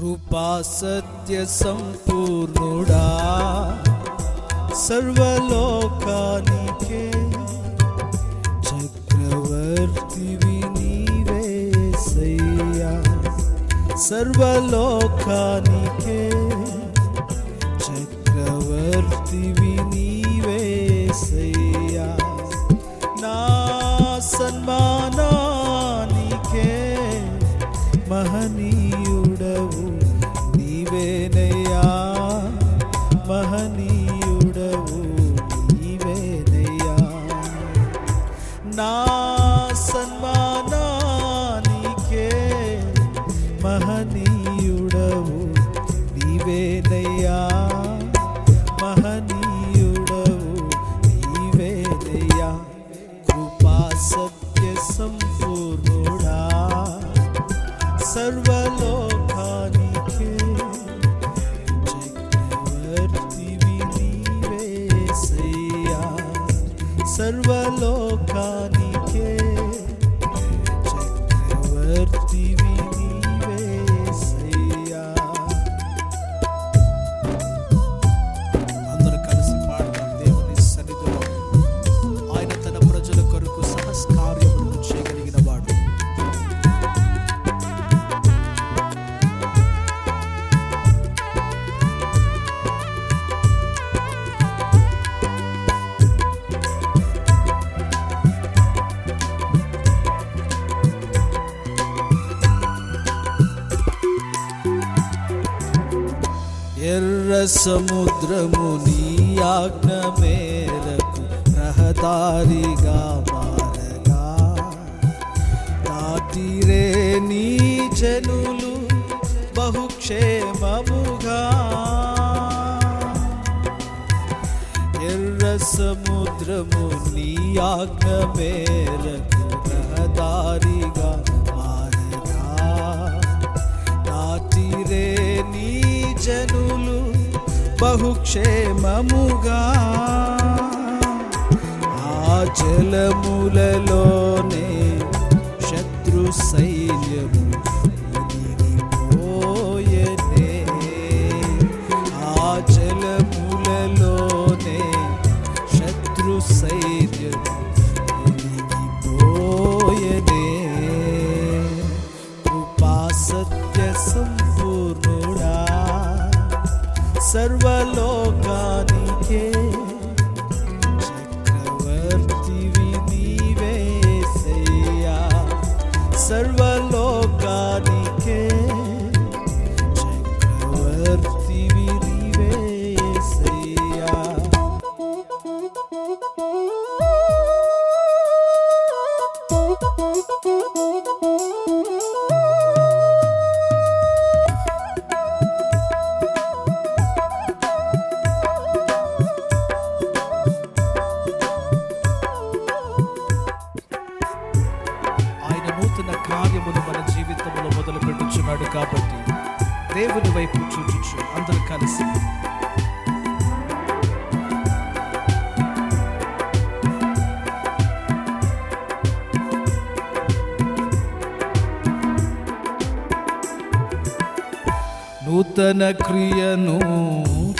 కృపా సత్య సంపూర్ణుడా సర్వలోకానికే చక్రవర్తివి నీవేసయ్యా. సర్వలోకానికే చక్రవర్తివి నీవేసయ్యా. నా సన్మానానికే మహనీయుడవు నీవేనయ్యా. మహనీయుడవు నీవేనయ్యా. నా సన్మానానికే మహనీయుడవు నీవేనయ్యా. మహనీయుడవు నీవేనయ్యా. కృపా సత్య సంపూర్ణుడా సర్వలోకానికే చక్రవర్తివి నీవేసయ్యా. సర్వలోకానికే చక్రవర్తివి నీవేసయ్యా. అందరూ కలిసి పాడదాం. దేవుని సన్నిధిలో ఆయన తన ప్రజల కొరకు సహస్కార్యములను చేయగలిగిన వాడు. ఎర్ర సముద్రము నీ ఆజ్ఞ మేరకు రహదారిగా మారగా దాటిరే నీ జనులు బహుక్షేమముగా. ఎర్ర సముద్రము నీ ఆజ్ఞ మేరకు రహదారిగా మారగా దాటిరే నీ జనులు బహుక్షేమముగా. ఆ జలములలోనే శత్రు సైన్యము మునిగిపోయెనే. ఆ జలములలోనే శత్రు సైన్యము మునిగిపోయెనే. కృపా సత్య సంపూర్ణుడా సర్వలోకానికే చక్రవర్తివి నీవేసయ్యా. సర్వలోకానికే చక్రవర్తివి నీవేసయ్యా. కార్యమును మన జీవితంలో మొదలు పెట్టుచున్నాడు కాబట్టి దేవుని వైపు చూచుచు అందరూ కలిసి నూతన క్రియను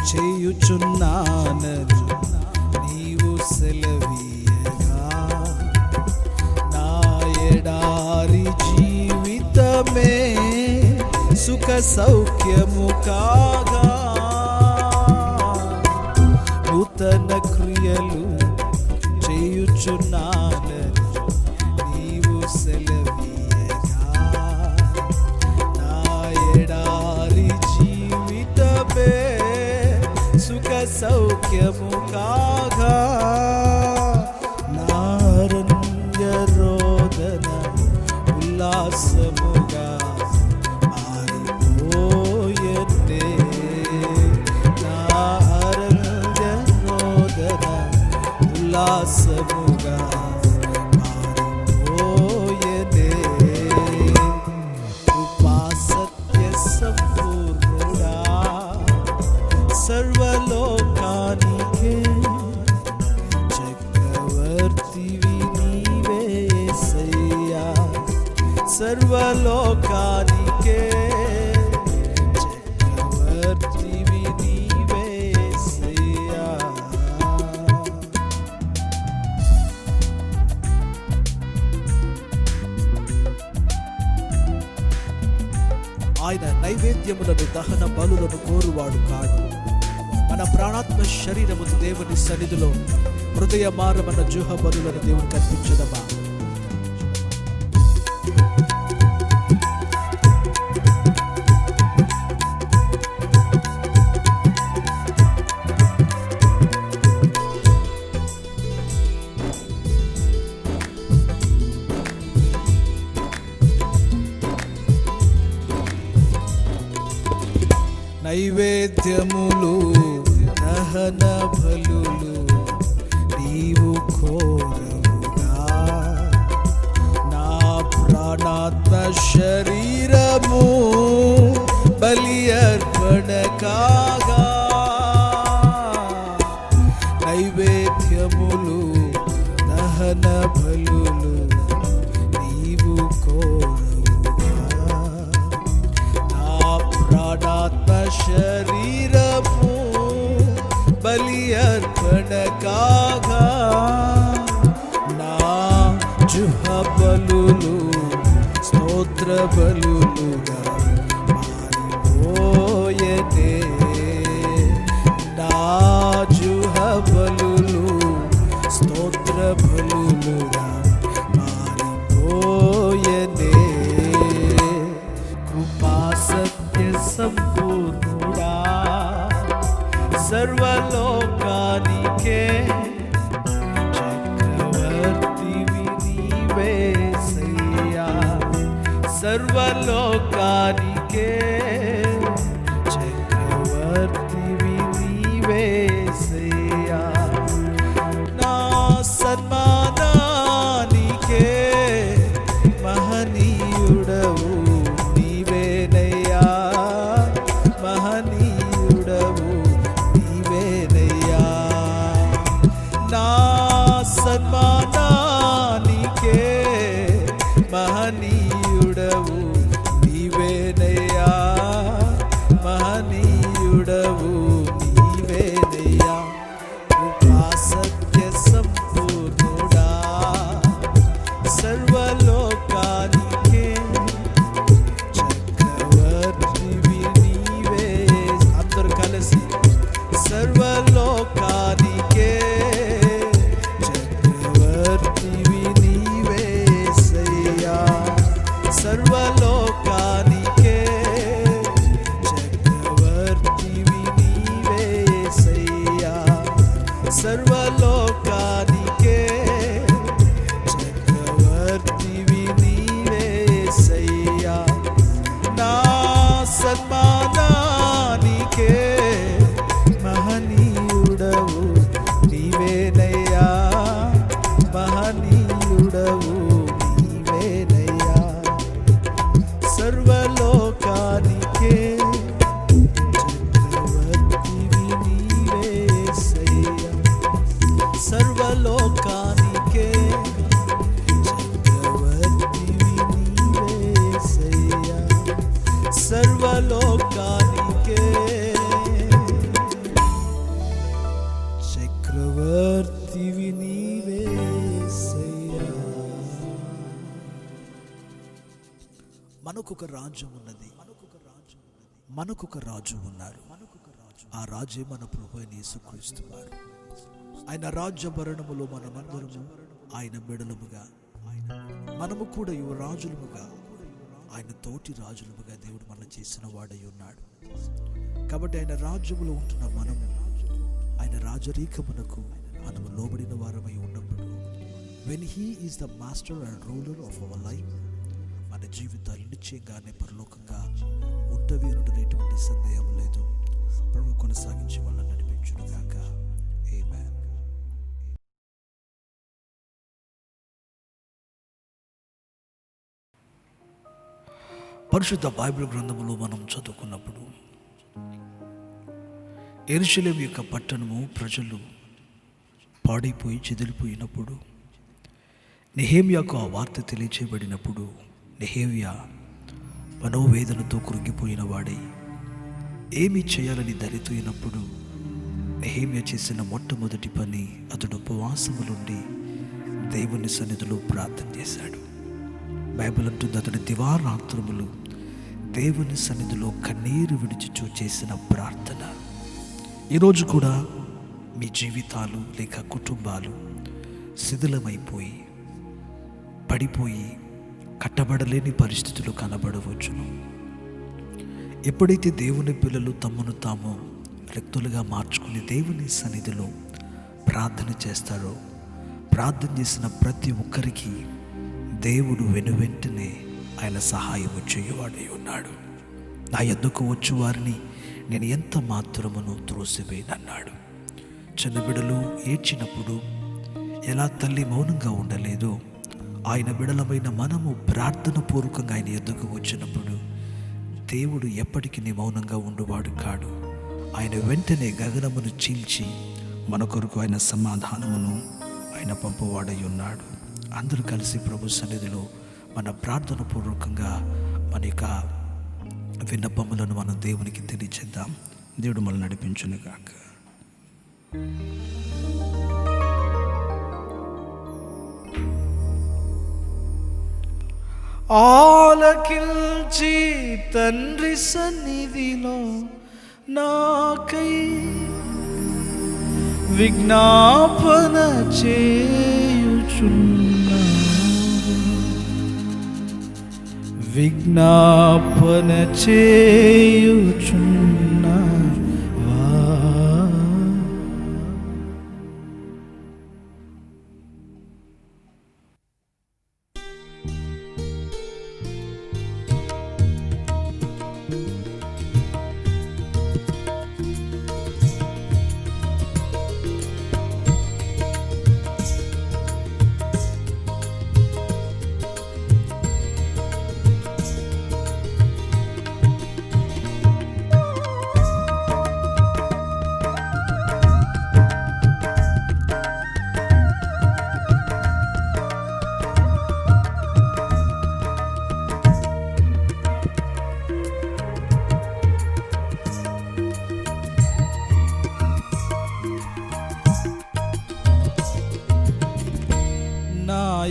చేయుచున్నానని నీవు సెలవీయగా నా ఎడారి జీవితమే సుఖ సౌఖ్యము కాగా. నూతన క్రియలు చేయుచున్నానని నీవు సెలవీయగా నా ఎడారి జీవితమే సుఖ సౌఖ్యము కాగా. నారణ్య రోదన ఉల్లాసముగా మారిపోయెనే. నారణ్య రోదన ఉల్లాసముగా మారిపోయెనే. కృపా సత్య సంపూర్ణుడా సర్వలోకానికే చక్రవర్తివి నీవేసయ్యా. సర్వలోకానికే చక్రవర్తివి నీవేసయ్యా. ఆయన నైవేద్యములను దహన బలులను కోరువాడు కాడు. మన ప్రాణాత్మ శరీరమును దేవుని సన్నిధిలో హృదయమారమైన జుహ బలులను దేవునికి అర్పించదమా. నైవేద్యములు దహన బలులు నీవు కోరవుగా, నా ప్రాణాత్మ శరీరము బలి అర్పణ కాగా. నైవేద్యములు దహన బలులు నీవు కోరవుగా, నా ప్రాణాత్మ శరీరము బలి అర్పణ కాగా. నా జుహ బలులు స్తోత్ర బలులుగా మారిపోయెనే. నా జుహ బలులు స్తోత్ర బలులుగా మారిపోయెనే. కృపా సత్య సంపూర్ణుడా, సర్వలోకానికే చక్రవర్తివి నీవేసయ్యా. సర్వలోకానికే చక్రవర్తివి నీవేసయ్యా. నా సన్మానానికే మహనీయుడవు నీవేనయ్యా. మహనీయుడవు నీవేనయ్యా. నా సన్మానానికే మహనీయుడవు నీవేనయ్యా. మహనీయుడవు నీవేనయ్యా. కృపా సత్య సంపూర్ణుడా, సర్వలోకానికే చక్రవర్తివి నీవే. అందరూ కలిసి సర్వలోకానికే చక్రవర్తివి నీవేసయ్యా. సర్వలోకానికే చక్రవర్తివి నీవేసయ్యా. సర్వలోకానికే చక్రవర్తివి నీవేసయ్యా. నా సన్మానానికే మహనీయుడవు నీవేనయ్యా. మహనీయుడవు నీవేనయ్యా. సర్వలోకానికే చక్రవర్తివి నీవేసయ్యా. సర్వలోకానికే చక్రవర్తివి నీవేసయ్యా. సర్వలోకానికే చక్రవర్తివి నీవేసయ్యా. మనకొక రాజ్యం ఉన్నది, మనకొక రాజు ఉన్నారు. ఆ రాజే మన ప్రభువైన యేసుక్రీస్తు వారు. ఆయన రాజ్య భరణములో మనమందరము ఆయన మెడలముగా, మనము కూడా యువరాజులముగా, ఆయన తోటి రాజులముగా దేవుడు మనల్ని చేసిన వాడై ఉన్నాడు. కాబట్టి ఆయన రాజ్యములో ఉంటున్న మనము ఆయన రాజరీకమునకు మనము లోబడిన వారమై ఉన్నప్పుడు, when he is the master and ruler of our life, మన జీవితాలు నిశ్చయంగానే పరలోకంగా ఉంటవి అనడం ఎటువంటి సందేహం లేదు. ప్రభు కొనసాగించి వాళ్ళని నడిపించును గాక. ఆమేన్. పరిశుద్ధ బైబిల్ గ్రంథములో మనం చదువుకున్నప్పుడు యెరూషలేము యొక్క పట్టణము ప్రజలు పాడైపోయి చెదిరిపోయినప్పుడు, నెహెమ్యాకు ఆ వార్త తెలియచేయబడినప్పుడు నెహెమ్యా మనోవేదనతో కృంగిపోయిన వాడై ఏమి చేయాలని దరితూయినప్పుడు నెహెమ్యా చేసిన మొట్టమొదటి పని, అతడు ఉపవాసములుండి దేవుని సన్నిధిలో ప్రార్థన చేశాడు. బైబిల్ అంటుంది, అతడు దివారాత్రములు దేవుని సన్నిధిలో కన్నీరు విడిచిచూ చేసిన ప్రార్థన. ఈరోజు కూడా మీ జీవితాలు లేక కుటుంబాలు శిథిలమైపోయి పడిపోయి కట్టబడలేని పరిస్థితులు కనబడవచ్చును. ఎప్పుడైతే దేవుని పిల్లలు తమను తాము వ్యక్తులుగా మార్చుకుని దేవుని సన్నిధిలో ప్రార్థన చేస్తారో, ప్రార్థన చేసిన ప్రతి ఒక్కరికి దేవుడు వెనువెంటనే ఆయన సహాయం చేయవాడై ఉన్నాడు. నా యొద్దకు వచ్చు వారిని నేను ఎంత మాత్రమును త్రోసివేయనన్నాడు. చిన్న బిడ్డలు ఏడ్చినప్పుడు ఎలా తల్లి మౌనంగా ఉండలేదో, ఆయన బిడలమైన మనము ప్రార్థన పూర్వకంగా ఆయన యొద్దకు వచ్చినప్పుడు దేవుడు ఎప్పటికీ మౌనంగా ఉండువాడు కాడు. ఆయన వెంటనే గగనమును చీల్చి మన కొరకు ఆయన సమాధానమును ఆయన పంపువాడై ఉన్నాడు. అందరూ కలిసి ప్రభు సన్నిధిలో మన ప్రార్థన పూర్వకంగా మన యొక్క విన్నపములను మనం దేవునికి తెలియచేద్దాం. దేవుడు మనల్ని నడిపించును గాక. ఆలకించి తండ్రి సన్నిధిలో నాకై విజ్ఞాపన చేయుచున్నా, విజ్ఞాపన చేయుచున్నా.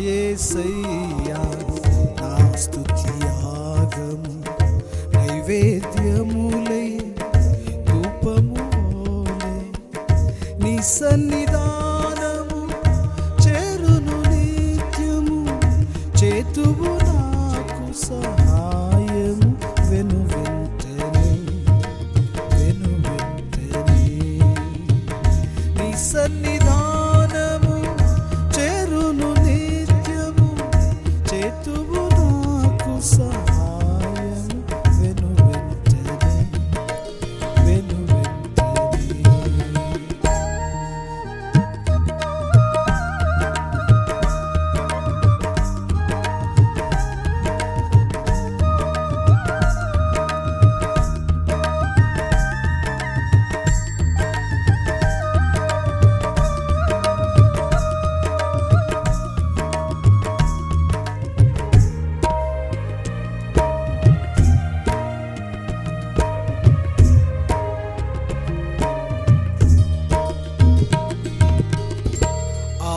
యేసయ్యా నా స్తుతియాగము నైవేద్యములై ధూపములై నీ సన్నిధానము చేరును నిత్యము, చేతువు నాకు సహాయము వెను వెంటనే నీ సన్నిధానము చేరును నిత్యము, చేతువు నాకు సహాయం వెను వెంటనే.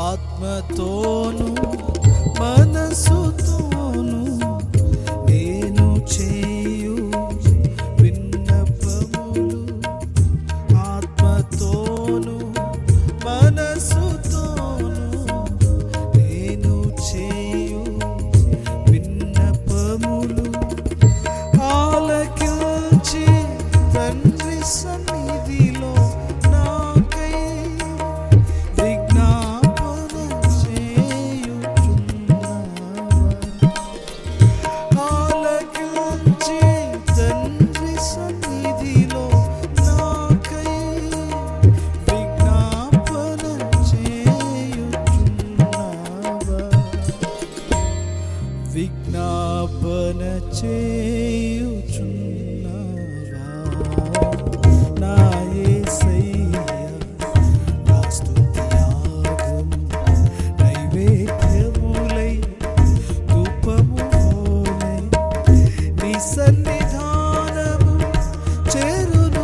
ఆత్మతోను మనసుతోను నేను చేయు విన్నపములు, ఆత్మతోను మనసుతోను నేను చేయు విన్నపములు, ఆలకించి తండ్రి సన్నిధిలో నాకై విజ్ఞాపన చేయుచున్నావా. నా యేసయ్యా నా స్తుతియాగము నైవేద్యములై ధూపములై నీ సన్నిధానము చేరును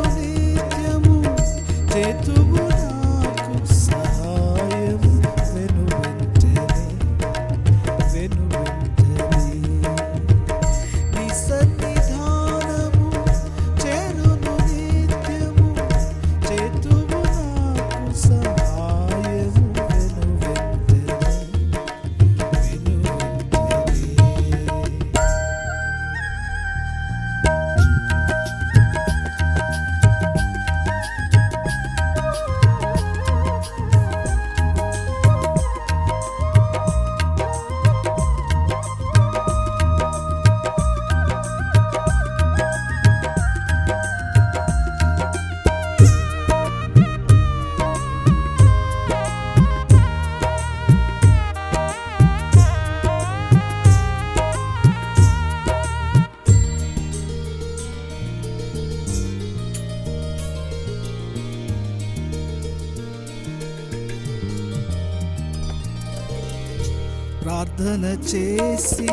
ప్రార్థన చేసి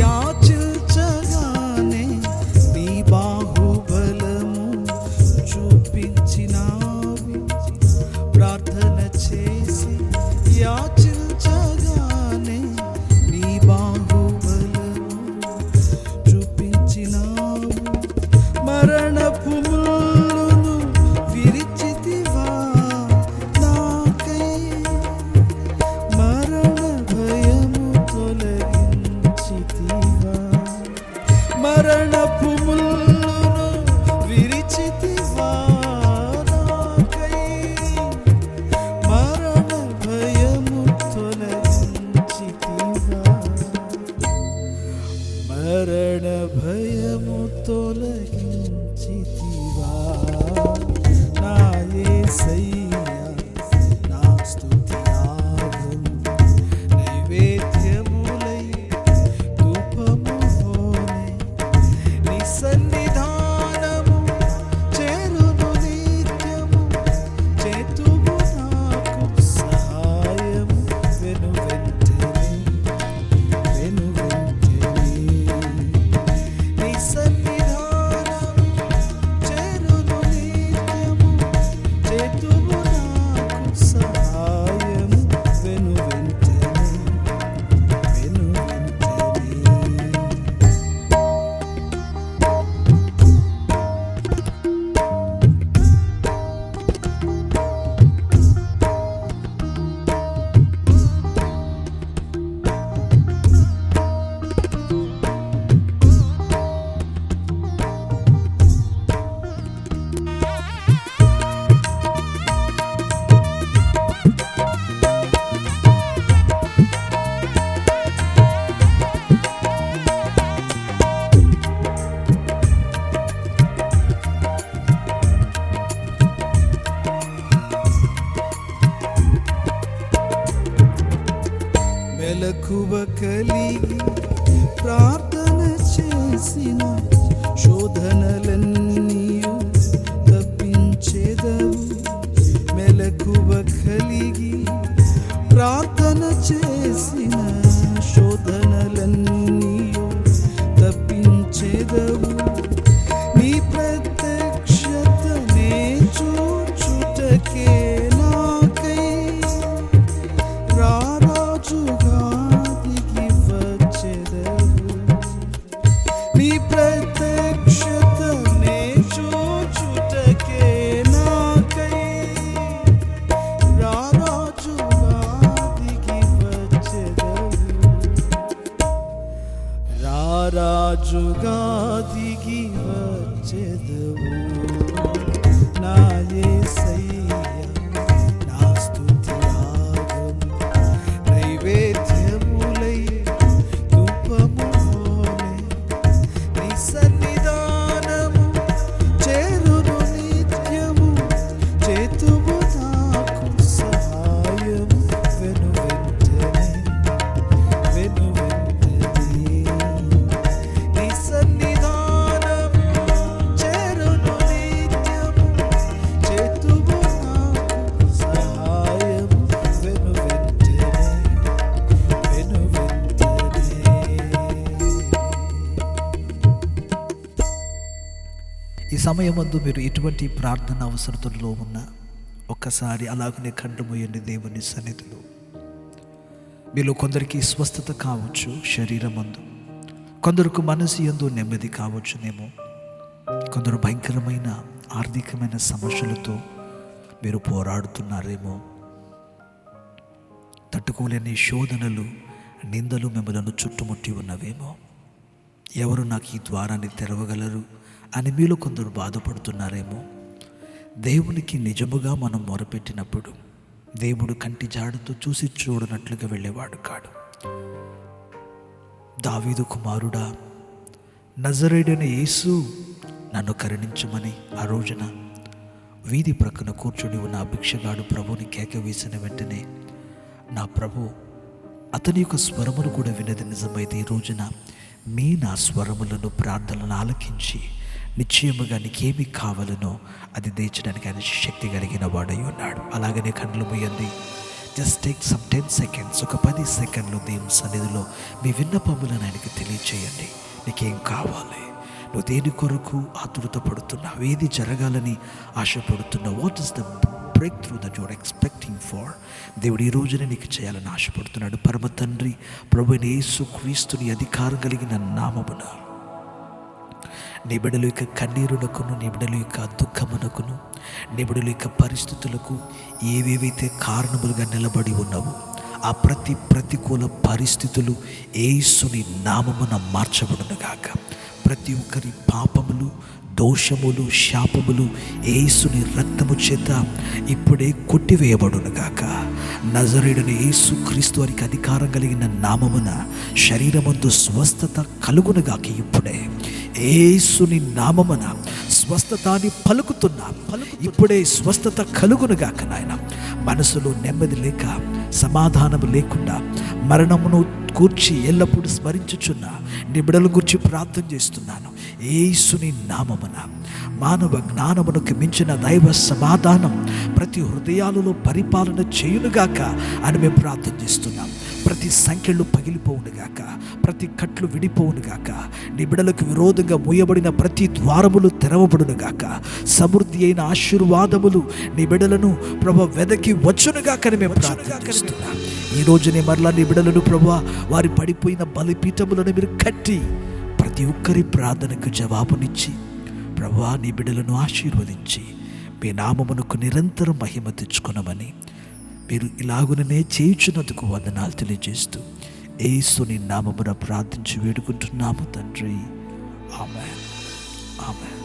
యాచించగానే నీ బాహుబలము చూపించినావు. ప్రార్థన చేసి యాచించగానే నీ బాహుబలము చూపించినావు. మరణపు ముళ్ళును విరిచితివా నాకై, మరణ భయము తొలగించితివా. మరణపు ముళ్ళును విరిచితివా నాకై, మరణ భయము తొలగించితివా. మరణ భయము తొలగించితివా. నా యేసయ్యా నా స్తుతియాగం నైవేద్యములై ధూపము హోనే. నీ సన్నిధానము చేరును నిత్యము, చేతువు నాకు సహాయము వెను వెంటనే, వెను వెంటనే. నీ సన్నిధానము చేరును నిత్యము, చేతువు నాకు సహాయము వెను వెంటనే, వెను వెంటనే. మెలకువ కలిగి ప్రార్థన చేసిన శోధనలన్నీయు తప్పించేదవు. మెలకువ కలిగి ప్రార్థన చేసిన శోధనలన్నీయు తప్పించేదవు. నీ ప్రత్యక్షతనే చూచుటకే నాకై రారాజుగా దిగి వచ్చెదవు. నీ ప్రత్యక్షతనే చూచుటకే నాకై రారాజుగా దిగి వచ్చెదవు. రారాజుగా దిగి వచ్చెదవు. నా యేసయ్యా నా స్తుతియాగం నైవేద్యములై ధూపము హోనే. నీ సన్నిధానము చేరును నిత్యము, చేతువు నాకు సహాయము వెను వెంటనే, వెను వెంటనే. నీ సన్నిధానము చేరును నిత్యము, చేతువు నాకు సహాయము వెను వెంటనే, వెను వెంటనే. ఈ సమయమందు మీరు ఎటువంటి ప్రార్థన అవసరతలో ఉన్నా ఒక్కసారి అలాగనే కళ్ళు మూయండి దేవుని సన్నిధిలో. మీలో కొందరికి స్వస్థత కావచ్చు శరీరమందు, కొందరికి మనసు యందు నెమ్మది కావచ్చునేమో, కొందరు భయంకరమైన ఆర్థికమైన సమస్యలతో మీరు పోరాడుతున్నారేమో. తట్టుకోలేని శోధనలు నిందలు మిమ్మలను చుట్టుముట్టి ఉన్నవేమో. ఎవరు నాకు ఈ ద్వారాన్ని తెరవగలరు అని మీలో కొందరు బాధపడుతున్నారేమో. దేవునికి నిజముగా మనం మొరపెట్టినప్పుడు దేవుడు కంటి జాడుతో చూసి చూడనట్లుగా వెళ్ళేవాడు కాడు. దావీదు కుమారుడా, నజరేయుడైన యేసు నన్ను కరుణించమని ఆ రోజున వీధి ప్రక్కన కూర్చొని ఉన్న ఆ భిక్షగాడు ప్రభువుని కేక వేసిన వెంటనే నా ప్రభు అతని యొక్క స్వరములు కూడా వినది నిజమైతే ఈ రోజున నా స్వరములను ప్రార్థనలను ఆలకించి నిశ్చయముగా నీకేమి కావాలనో అది దేచడానికి ఆయన శక్తి కలిగిన వాడై ఉన్నాడు. అలాగనే కళ్ళు మూయండి. జస్ట్ టేక్ సమ్ 10 సెకండ్స్, ఒక 10 సెకండ్లు దేవుని సన్నిధిలో మీ విన్నపములను ఆయనకి తెలియచేయండి. నీకేం కావాలి, నువ్వు దేని కొరకు ఆతురత పడుతున్నావు, ఏది జరగాలని ఆశపడుతున్నావు, what is the breakthrough that you are expecting for. దేవుడు ఈ రోజునే నీకు చేయాలని ఆశపడుతున్నాడు. పరమ తండ్రి ప్రభువైన యేసుక్రీస్తుని అధికారం కలిగిన నామమున నీ బిడ్డల యొక్క కన్నీరునకును, నీ బిడ్డల యొక్క దుఃఖమునకును, నీ బిడ్డల యొక్క పరిస్థితులకు ఏవేవైతే కారణములుగా నిలబడి ఉన్నావో ఆ ప్రతికూల పరిస్థితులు యేసుని నామమున మార్చబడునుగాక. ప్రతి ఒక్కరి పాపములు, దోషములు, శాపములు యేసుని రక్తము చేత ఇప్పుడే కొట్టివేయబడునుగాక. నజరేయుడైన యేసుక్రీస్తు వారికి అధికారం కలిగిన నామమున శరీరమందు స్వస్థత కలుగునుగాక. ఇప్పుడే యేసుని నామమున స్వస్థతాన్ని పలుకుతున్నా, ఇప్పుడే స్వస్థత కలుగునుగాక. నాయన, మనసులో నెమ్మది లేక, సమాధానం లేకుండా మరణమును కూర్చి ఎల్లప్పుడూ స్మరించుచున్న నీ బిడ్డల గురించి ప్రార్థన చేస్తున్నాను. యేసుని నామమున మానవ జ్ఞానమునకు మించిన దైవ సమాధానం ప్రతి హృదయాలలో పరిపాలన చేయునుగాక అని మేము ప్రార్థన చేస్తున్నాం. ప్రతి సంఖ్యలు పగిలిపోవునుగాక, ప్రతి కట్లు విడిపోవునుగాక, నీ బిడ్డలకు విరోధంగా మూయబడిన ప్రతి ద్వారములు తెరవబడునుగాక. సమృద్ధి అయిన ఆశీర్వాదములు నీ బిడ్డలను ప్రభు వెదకి వచ్చునుగాక అని మేము ప్రార్థన చేస్తున్నాం. ఈ రోజునే మరలా నీ బిడ్డలను ప్రభు వారి పడిపోయిన బలిపీఠములను మీరు కట్టి ప్రతి ఒక్కరి ప్రార్థనకు జవాబునిచ్చి ప్రభు నీ బిడ్డలను ఆశీర్వదించి మీ నామమునకు నిరంతరం మహిమ తెచ్చుకునమని మీరు ఇలాగుననే చేయుచున్నందుకు వందనాలు తెలియజేస్తూ యేసుని నామమున ప్రార్థించి వేడుకుంటున్నాము తండ్రి. ఆమేన్, ఆమేన్.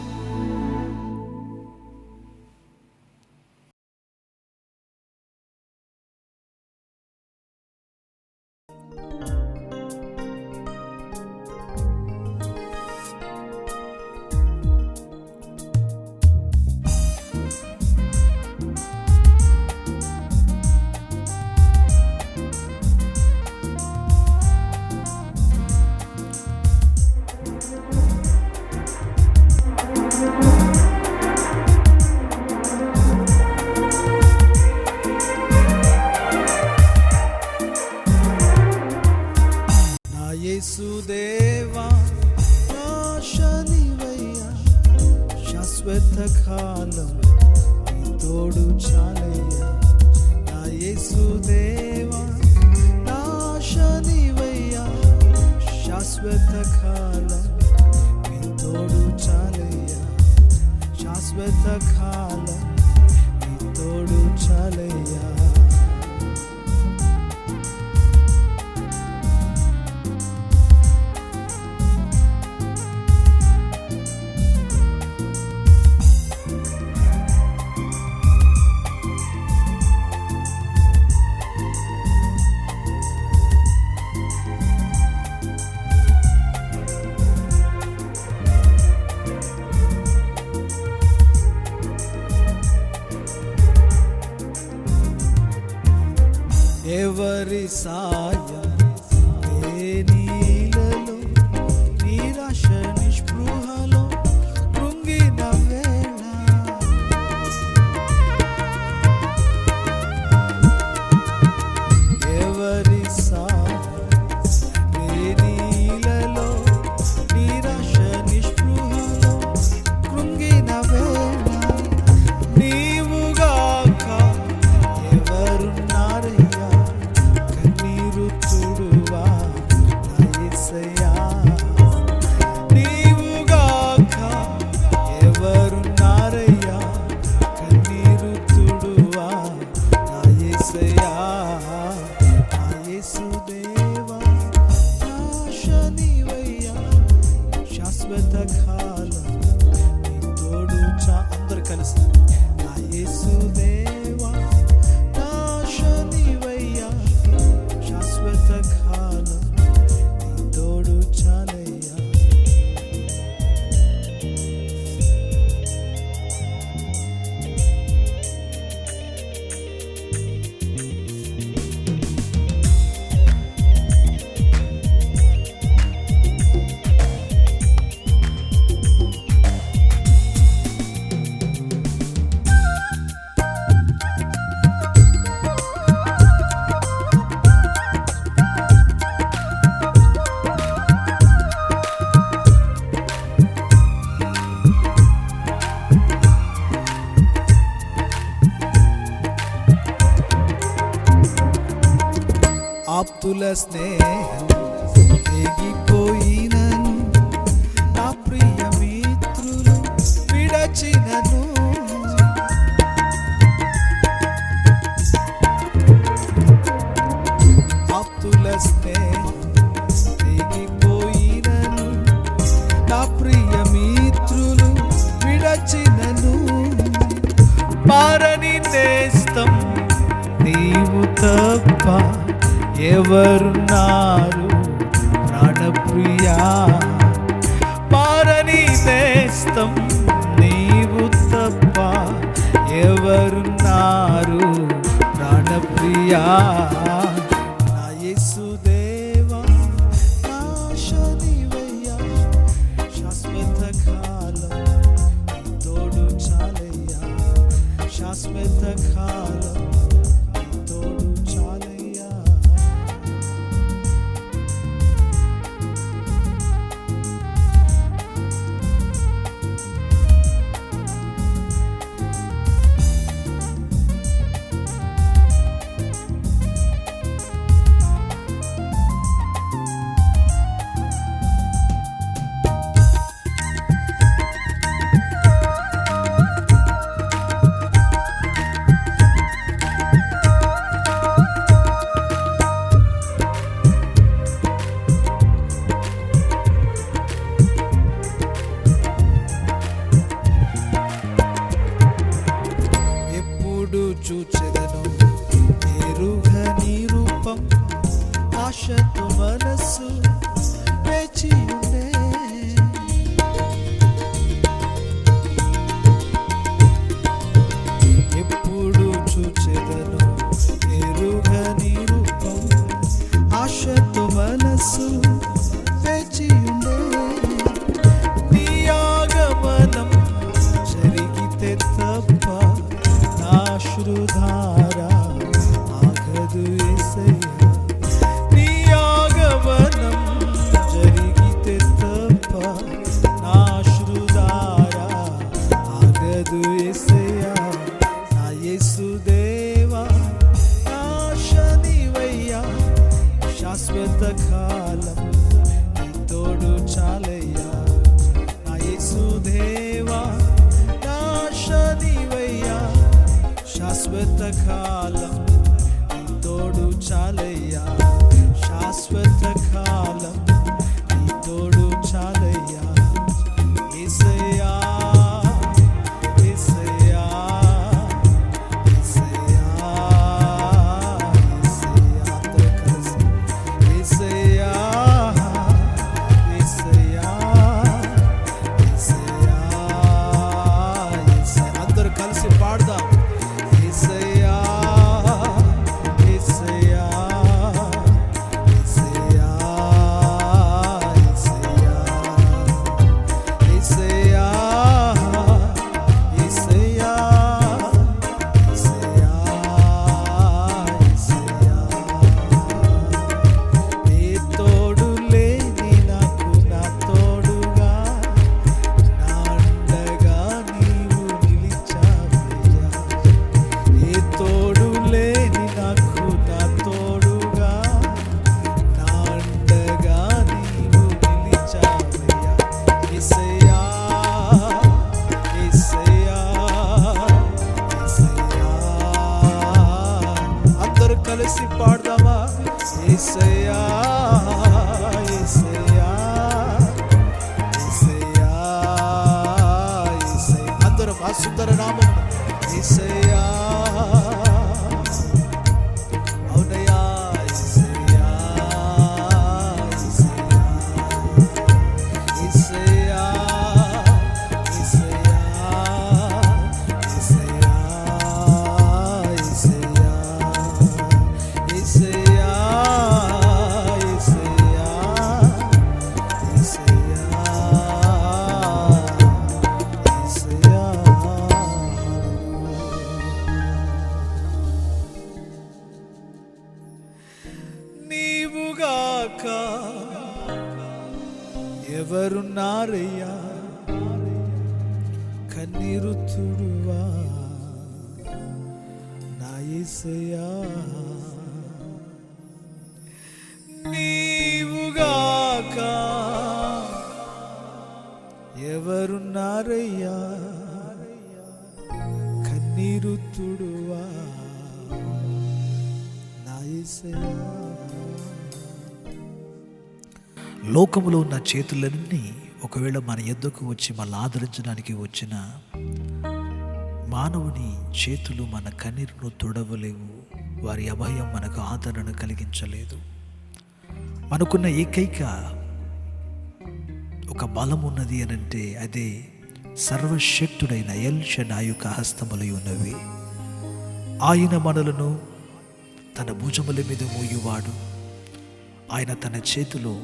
యేసుదేవా నాశనివయ్యా, శాశ్వత కాలం నీ తోడు చాలయ్యా. నా యేసుదేవా నాశనివయ్యా, శాశ్వత కాలం నీ తోడు చాలయ్యా. శాశ్వత కాలం నీ తోడు చాలయ్యా. ఎవరి సాయం నీలలో, నిరాశ నిస్పృహలో కృంగిన వేళ, ఎవరి సాయం నీలలో, నిరాశ నిస్పృహలో కృంగిన వేళ, నీవుగాక ఎవరున్నారయ్యా, కన్నీరు తుడువా నా యేసయ్యా. నీవుగాక ఎవరున్నారయ్యా, కన్నీరు తుడువా నా యేసయ్యా. నా యేసుదేవా నాశనివయ్యా, శాశ్వత కాలం నీ తోడు అందరు కలిసి నా యేసుదేవా నాశనివయ్యా, శాశ్వత కాలం నీ తోడు చాలయ్యా. ఆప్తుల స్నేహం తెగిపోయినను, నా ప్రియ మిత్రులు విడచినను, ఆప్తుల స్నేహం తెగిపోయినను, నా ప్రియ మిత్రులు విడచినను, మారని నేస్తం నీవు తప్ప ఎవరున్నారు ప్రాణప్రియా, మారని నేస్తం నీవు తప్ప ఎవరున్నారు ప్రాణప్రియా, నా యేసుదేవా ఆశ నీవయ్యా, శాశ్వత కాలం నీ తోడు చాలయ్యా, శాశ్వత కాలం నీ తోడు చాలయ్యా. చూచెదను ఎరుగని రూపం, ఆశతో మనసు వేచి ఉండే, ఎప్పుడు చూచెదను ఎరుగని రూపం, ఆశతో మనసు వేచి ఉండే, నీ ఆగమనం జరిగితే తప్ప అశ్రుధార ఆగదు యేసయ్యా, నీ ఆగమనం జరిగితే తప్ప నా అశ్రుధార ఆగదు యేసయ్యా, నా యేసుదేవా ఆశ నీవయ్యా, శాశ్వత కాలం నీ తోడు చాలయ్యా, నా యేసుదేవా ఆశ నీవయ్యా, శాశ్వత కాలం నీ తోడు చాలయ్యా, శాశ్వత కాలం నీ తోడు చాలయ్యా, యేసయ్యా యేసయ్యా యేసయ్యా యేసయ్యా, అందరూ కలిసి యేసయ్యా యేసయ్యా యేసయ్యా యేసయ్యా, అందరూ కలిసి పాడదాం. యేసయ్యా యేసయ్యా యేసయ్యా యేసయ్యా యేసయ్యా యేసయ్యా యేసయ్యా, నీ తోడు లేని నాకు నా తోడుగా, నా అండగా నీవు నిలిచావయ్యా, నీ తోడు లేని నాకు నా తోడుగా, నా అండగా నీవు నిలిచావయ్యా, యేసయ్యా యేసయ్యా యేసయ్యా, అందరూ కలిసి పాడదామా. యేసయ్యా యేసయ్యా యేసయ్యా యేసయ్యా, అందరూ ఆ సుందర నామం యేసయ్యా, అవునయ్యా యేసయ్యా యేసయ్యా యేసయ్యా యేసయ్యా యేసయ్యా యేసయ్యా యేసయ్యా నీవుగాక ఎవరున్నారయ్యా, కన్నీరు తుడువా నా యేసయ్యా, నీవుగాక ఎవరున్నారయ్యా కన్నీరు తుడువా నా యేసయ్యా. లోకములో ఉన్న చేతులన్నీ ఒకవేళ మన యొద్దకు వచ్చి మనల్ని ఆదరించడానికి వచ్చిన మానవుని చేతులు మన కన్నీరును తుడవలేవు. వారి అభయం మనకు ఆదరణ కలిగించలేదు. మనకున్న ఏకైక ఒక బలం ఉన్నది అనంటే అదే సర్వశక్తుడైన ఎల్ షడాయి యొక్క హస్తములై ఉన్నవి. ఆయన మనలను తన భుజముల మీద మోయువాడు. ఆయన తన చేతిలో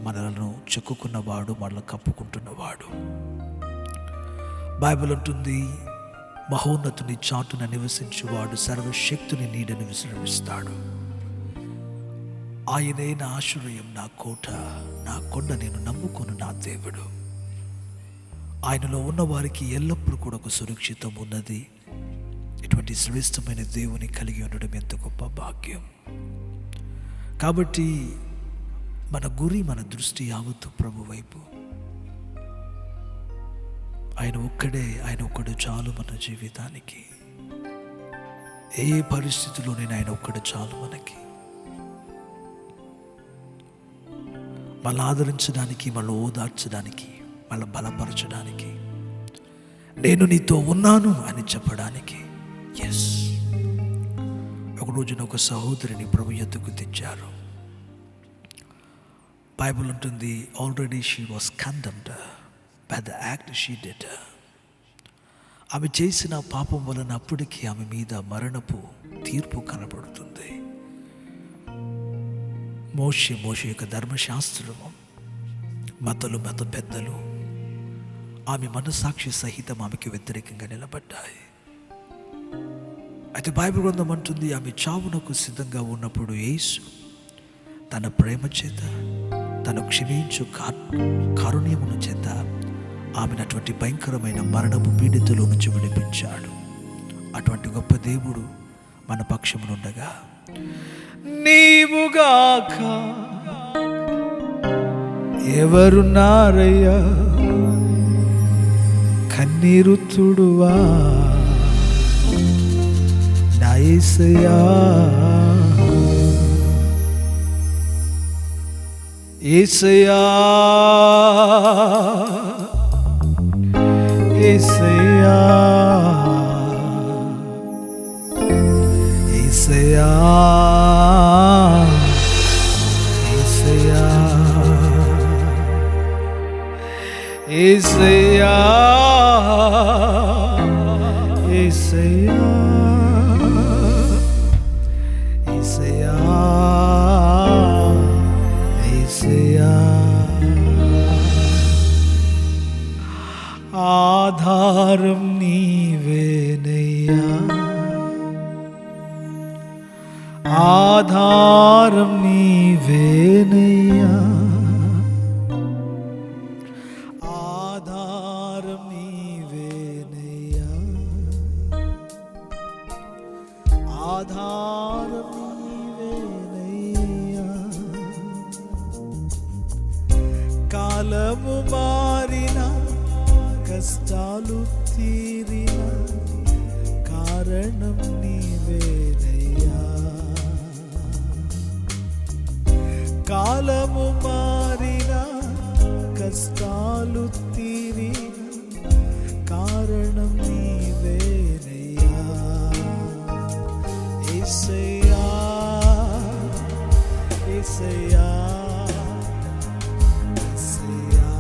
మనలను చెక్కుకున్నవాడు, మనల్ని కప్పుకుంటున్నవాడు. బైబిల్ అంటుంది, మహోన్నతుని చాటున నివసించువాడు సర్వశక్తుని నీడను విశ్రమిస్తాడు. ఆయనే నా ఆశ్రయం, నా కోట, నా కొండ, నేను నమ్ముకున్న నా దేవుడు. ఆయనలో ఉన్న వారికి ఎల్లప్పుడూ కూడా ఒక సురక్షితం ఉన్నది. ఇటువంటి శ్రేష్టమైన దేవుని కలిగి ఉండడం ఎంత గొప్ప భాగ్యం. కాబట్టి మన గురి, మన దృష్టి యావత్తు ప్రభు వైపు. ఆయన ఒక్కడు చాలు మన జీవితానికి. ఏ పరిస్థితిలోనైనా ఆయన ఒక్కడు చాలు మనకి. మళ్ళీ ఆదరించడానికి, మళ్ళీ ఓదార్చడానికి, మళ్ళీ బలపరచడానికి, నేను నీతో ఉన్నాను అని చెప్పడానికి. ఎస్, ఒక రోజున ఒక సహోదరిని ప్రభు యొద్దకు తెచ్చారు. బైబిల్ ఉంటుంది, already she was condemned by the act she did. ఆమె చేసిన పాపం వలన అప్పటికీ ఆమె మీద మరణపు తీర్పు కనబడుతుంది. మోషే యొక్క ధర్మశాస్త్రము, మత పెద్దలు ఆమె మనసాక్షి సహితం ఆమెకి వ్యతిరేకంగా నిలబడ్డాయి. అయితే బైబిల్ గ్రంథం అంటుంది, ఆమె చావునకు సిద్ధంగా ఉన్నప్పుడు యేసు తన ప్రేమ చేత, తను క్షమించు కారుణ్యమును చేత ఆమెను అటువంటి భయంకరమైన మరణపు పీడితుల నుంచి విడిపించాడు. అటువంటి గొప్ప దేవుడు మన పక్షమునుండగా, నీవుగాక ఎవరున్నారయ్యా కన్నీరు తుడువా నా యేసయ్యా. యేసయ్యా యేసయ్యా యేసయ్యా యేసయ్యా యేసయ్యా యేసయ్యా యేసయ్యా యేసయ్యా. ఆధారం నీవేనయ్యా, ఆధారం నీవేనయ్యా, ఆధారం నీవేనయ్యా, ఆధారం నీవేనయ్యా. కాలము మారిన, కష్టాలు తీరిన కారణం నీవేనయ్యా. కాలము మారిన, కష్టాలు తీరిన కారణం నీవేనయ్యా. యేసయ్యా యేసయ్యా యేసయ్యా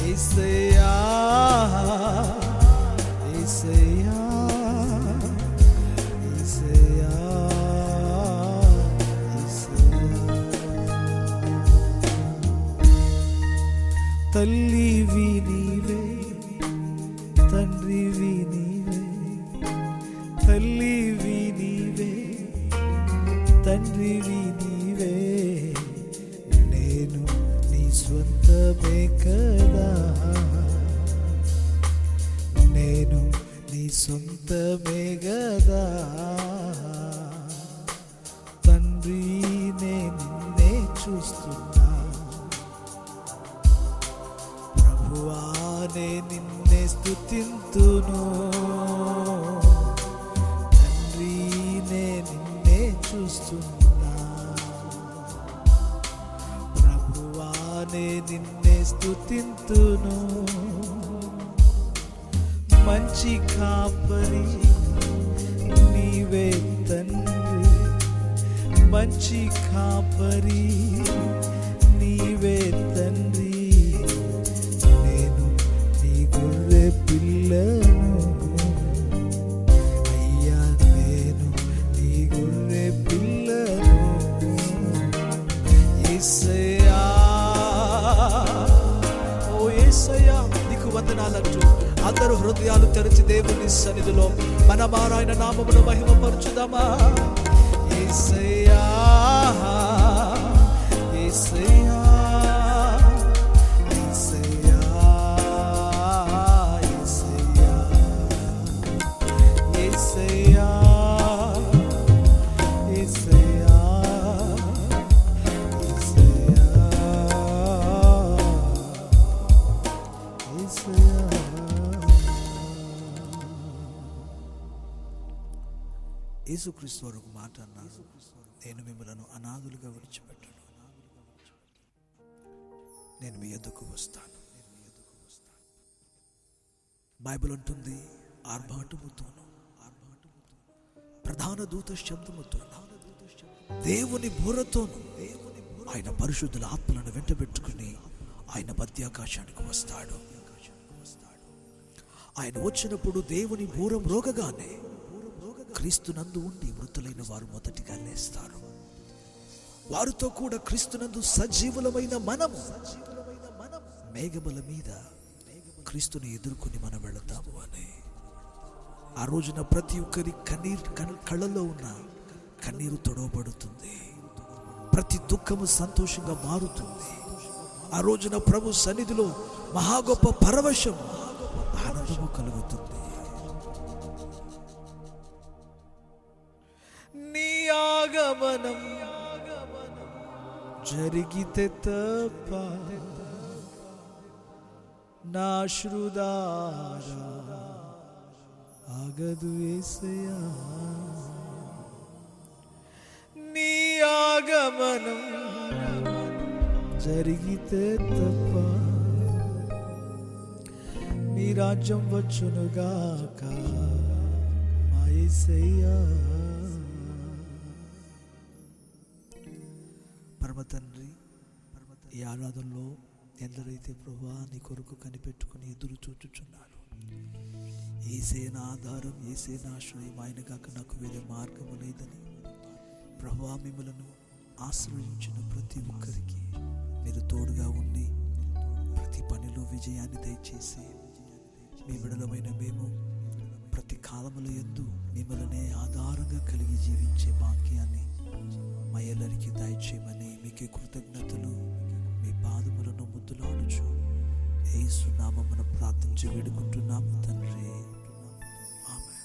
యేసయ్యా యేసయ్యా యేసయ్యా. తల్లివి నీవే, తండ్రివి నీవే, తల్లివి నీవే, తండ్రివి నీవే, నేను నీ స్వంతమే కదా, నేను నీ సొంతమే కదా. చూస్తున్నా. ప్రభువా నే నిన్నే స్తుతింతును, తండ్రి నే నిన్నే చూస్తున్నా. ప్రభువా నే నిన్నే స్తుతింతును, మంచి కాపరి నీవే తండ్రి, మంచి కాపరి నీవే తండ్రి. నేను నీ గొర్రె పిల్లను అయ్యా, నేను నీ గొర్రె పిల్లను. యేసయ్యా ఓ యేసయ్యా నీకు వందనాలంటూ అందరూ హృదయాలు తెరిచి దేవుని సన్నిధిలో మన ఆయన నామమును మహిమపరచుదామా. యేసయ్యా యేసయ్యా యేసయ్యా యేసయ్యా యేసయ్యా యేసయ్యా యేసయ్యా. యేసుక్రీస్తు వారు ఒక మాట అన్నారు, నేను మిమ్మలను అనాథులుగా విడిచిపెట్టను, నేను మీ యొద్దకు వస్తాను. బైబిల్ అంటుంది, ఆర్భాటముతోను ప్రధాన దూత శబ్దముతోను దేవుని బూరతోను ఆయన పరిశుద్ధుల ఆత్మలను వెంటబెట్టుకుని ఆయన మధ్యాకాశానికి వస్తాడు. ఆయన వచ్చినప్పుడు దేవుని బూరం రోగగానే క్రీస్తునందు ఉండి మృతులైన వారు మొదటిగా లేస్తారు. వారితో కూడా క్రీస్తునందు సజీవులమైన మనము మేఘముల మీద క్రీస్తుని ఎదుర్కొని మనం వెళతాము అని. ఆ రోజున ప్రతి ఒక్కరి కళ్ళలో ఉన్న కన్నీరు తొడవబడుతుంది, ప్రతి దుఃఖము సంతోషంగా మారుతుంది. ఆ రోజున ప్రభు సన్నిధిలో మహా గొప్ప పరవశం, ఆనందము కలుగుతుంది. నీ ఆగమనం జరిగితే తప్ప నా శ్రుదార ఆగదు యేసయ్యా. నీ ఆగమనం జరిగితే తప్ప నీ రాజ్యం వచ్చునుగాక మా యేసయ్యా. పరమ తండ్రి, ఈ ఆరాధనలో ఎందరైతే ప్రభువా నీ కొరకు కనిపెట్టుకుని ఎదురు చూచుచున్నారు, యేసేనా ఆధారం, యేసేనా ఆశ్రయం, ఆయన కాక నాకు వేరే మార్గము లేదని ప్రభువా మిమ్మలను ఆశ్రయించిన ప్రతి ఒక్కరికి మీరు తోడుగా ఉండి ప్రతి పనిలో విజయాన్ని దయచేసి మీ బిడ్డలమైన మేము ప్రతి కాలముల యందు మిమ్మల్నే ఆధారంగా కలిగి జీవించే భాగ్యాన్ని మా ಎಲ್ಲరికి దయచేయమని మీకే కృతజ్ఞతలు మీ పాదములను ముద్దులాడుచు యేసు నామమున ప్రార్థించి వేడుకుంటున్నాము తండ్రి, ఆమేన్.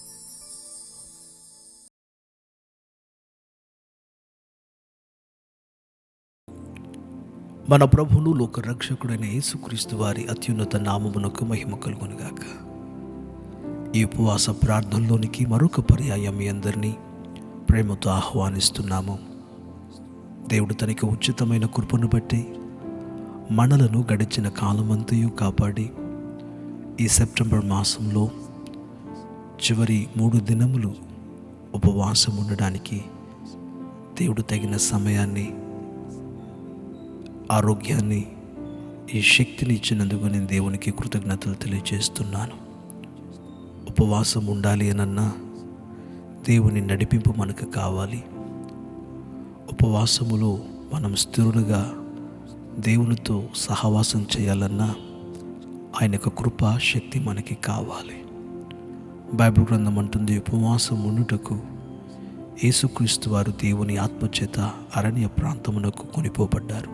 మన ప్రభువును లోక రక్షకుడైన యేసుక్రీస్తు వారి అత్యున్నత నామమునకు మహిమ కలుగునుగాక. ఈ ఉపవాస ప్రార్థనలోనికి మరొక పర్యాయం మీ అందరినీ ప్రేమతో ఆహ్వానిస్తున్నాము. దేవుడు తనకి ఉచితమైన కృపను బట్టి మనలను గడిచిన కాలమంతయు కాపాడి ఈ సెప్టెంబర్ మాసంలో చివరి 3 దినములు ఉపవాసం ఉండడానికి దేవుడు తగిన సమయాన్ని, ఆరోగ్యాన్ని, ఈ శక్తిని ఇచ్చినందుకు నేను దేవునికి కృతజ్ఞతలు తెలియజేస్తున్నాను. ఉపవాసం ఉండాలి అనన్నా దేవుని నడిపింపు మనకు కావాలి. ఉపవాసములో మనం స్థిరులుగా దేవునితో సహవాసం చేయాలన్నా ఆయన యొక్క కృపా శక్తి మనకి కావాలి. బైబిల్ గ్రంథం అంటుంది, ఉపవాసం ఉండుటకు యేసుక్రీస్తు వారు దేవుని ఆత్మచేత అరణ్య ప్రాంతమునకు కొనిపోబడ్డారు.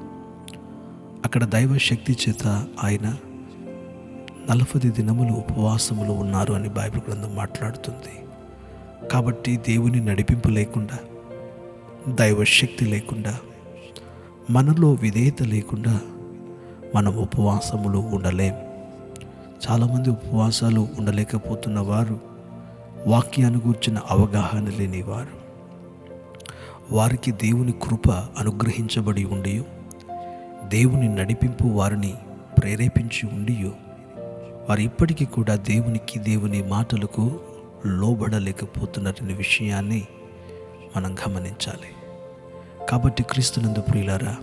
అక్కడ దైవ శక్తి చేత ఆయన 40 దినములు ఉపవాసములు ఉన్నారు అని బైబిల్ గ్రంథం మాట్లాడుతుంది. కాబట్టి దేవుని నడిపింపు లేకుండా, దైవ శక్తి లేకుండా మనలో విధేయత లేకుండా మనం ఉపవాసములు ఉండలేం. చాలామంది ఉపవాసాలు ఉండలేకపోతున్న వారు వాక్యాన్ని గూర్చిన అవగాహన లేనివారు. వారికి దేవుని కృప అనుగ్రహించబడి ఉండి, దేవుని నడిపింపు వారిని ప్రేరేపించి ఉండి, వారు ఇప్పటికీ కూడా దేవుని మాటలకు లోబడలేకపోతున్నారనే విషయాన్ని మనం గమనించాలి. కాబట్టి క్రీస్తునందు ప్రియులారా,